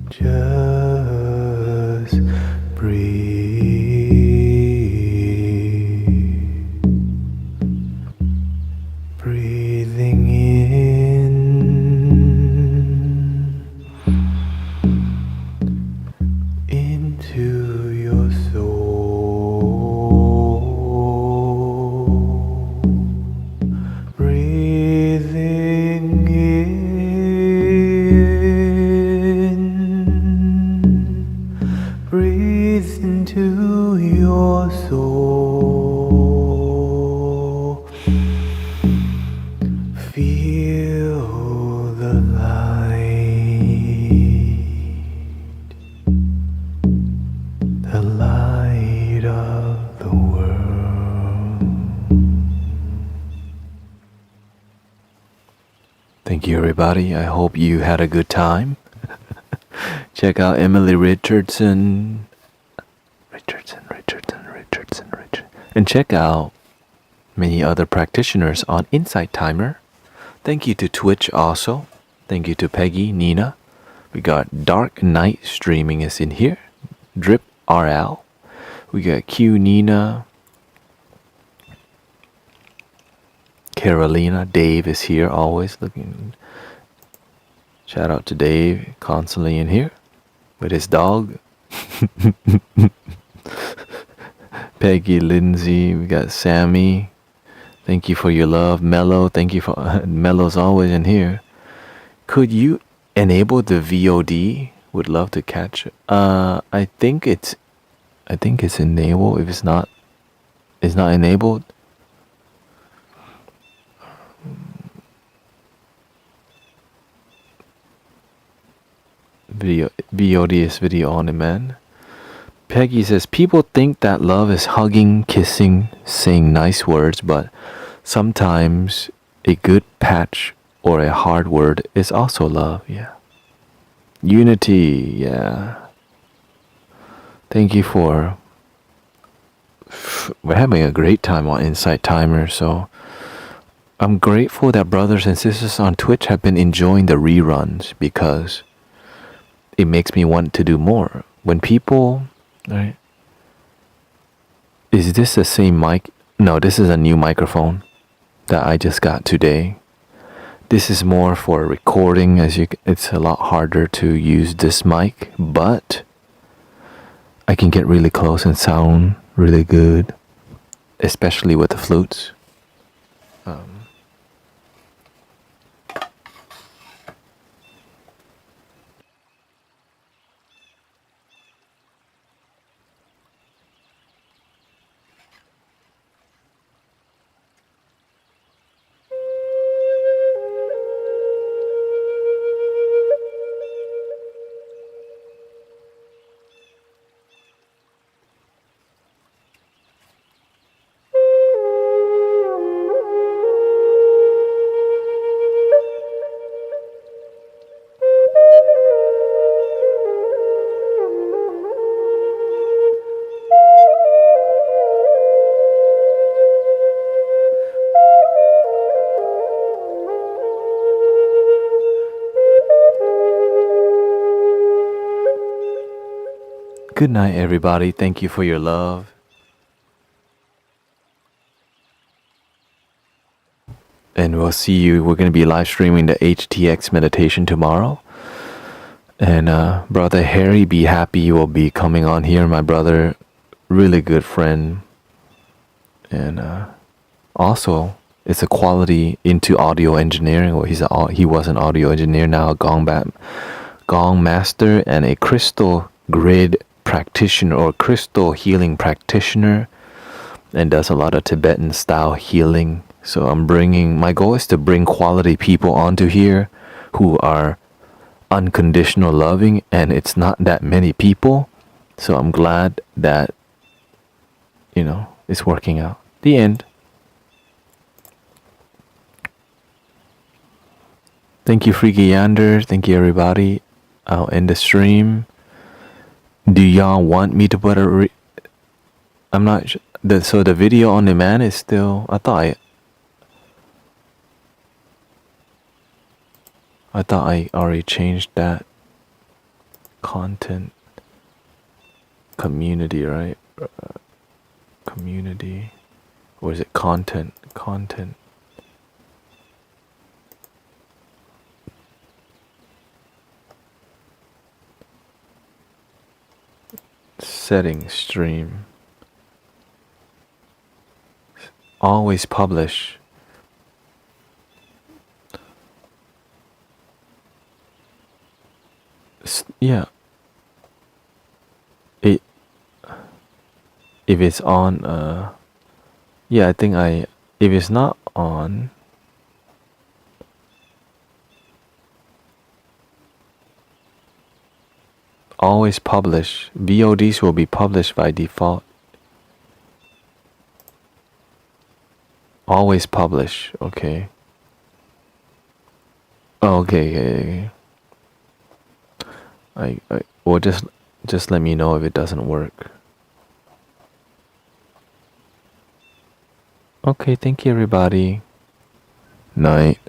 Just breathe. Breathing in into your soul. Breathing in. Breathe into your soul. Feel the light of the world. Thank you, everybody. I hope you had a good time. Check out Emily Richardson. And check out many other practitioners on Insight Timer. Thank you to Twitch also. Thank you to Peggy, Nina. We got Dark Knight streaming is in here. Drip RL. We got Q Nina. Carolina. Dave is here always looking. Shout out to Dave, constantly in here with his dog. Peggy, Lindsay, we got Sammy. Thank you for your love. Mello, thank you for Mello's always in here. Could you enable the VOD? Would love to catch it. I think it's enabled. If it's not enabled. VOD is video on demand. Peggy says, people think that love is hugging, kissing, saying nice words, but sometimes a good patch or a hard word is also love. Yeah. Unity. Yeah. Thank you for... We're having a great time on Insight Timer, so I'm grateful that brothers and sisters on Twitch have been enjoying the reruns because it makes me want to do more. When people... Right. Is this the same mic? No, this is a new microphone that I just got today. This is more for recording, it's a lot harder to use this mic, but I can get really close and sound really good, especially with the flutes. Good night, everybody. Thank you for your love. And we'll see you. We're going to be live streaming the HTX meditation tomorrow. And brother Harry, be happy, will be coming on here. My brother, really good friend. And also, it's a quality into audio engineering. Well, he was an audio engineer, now a gong master and a crystal grid practitioner or crystal healing practitioner. and does a lot of Tibetan style healing. So my goal is to bring quality people onto here who are unconditional loving, and it's not that many people. So I'm glad that, it's working out. The end. Thank you, Freaky Yander. Thank you, everybody. I'll end the stream. Do y'all want me to put I'm not sure. So the video on demand is still. I thought I already changed that. Content. Community, right? Community. Or is it content? Content. Setting stream. Always publish. Yeah. If it's on, yeah, I think if it's not on, always publish. VODs will be published by default. Always publish, okay. Oh, okay. Well, just let me know if it doesn't work. Okay, thank you, everybody. Night.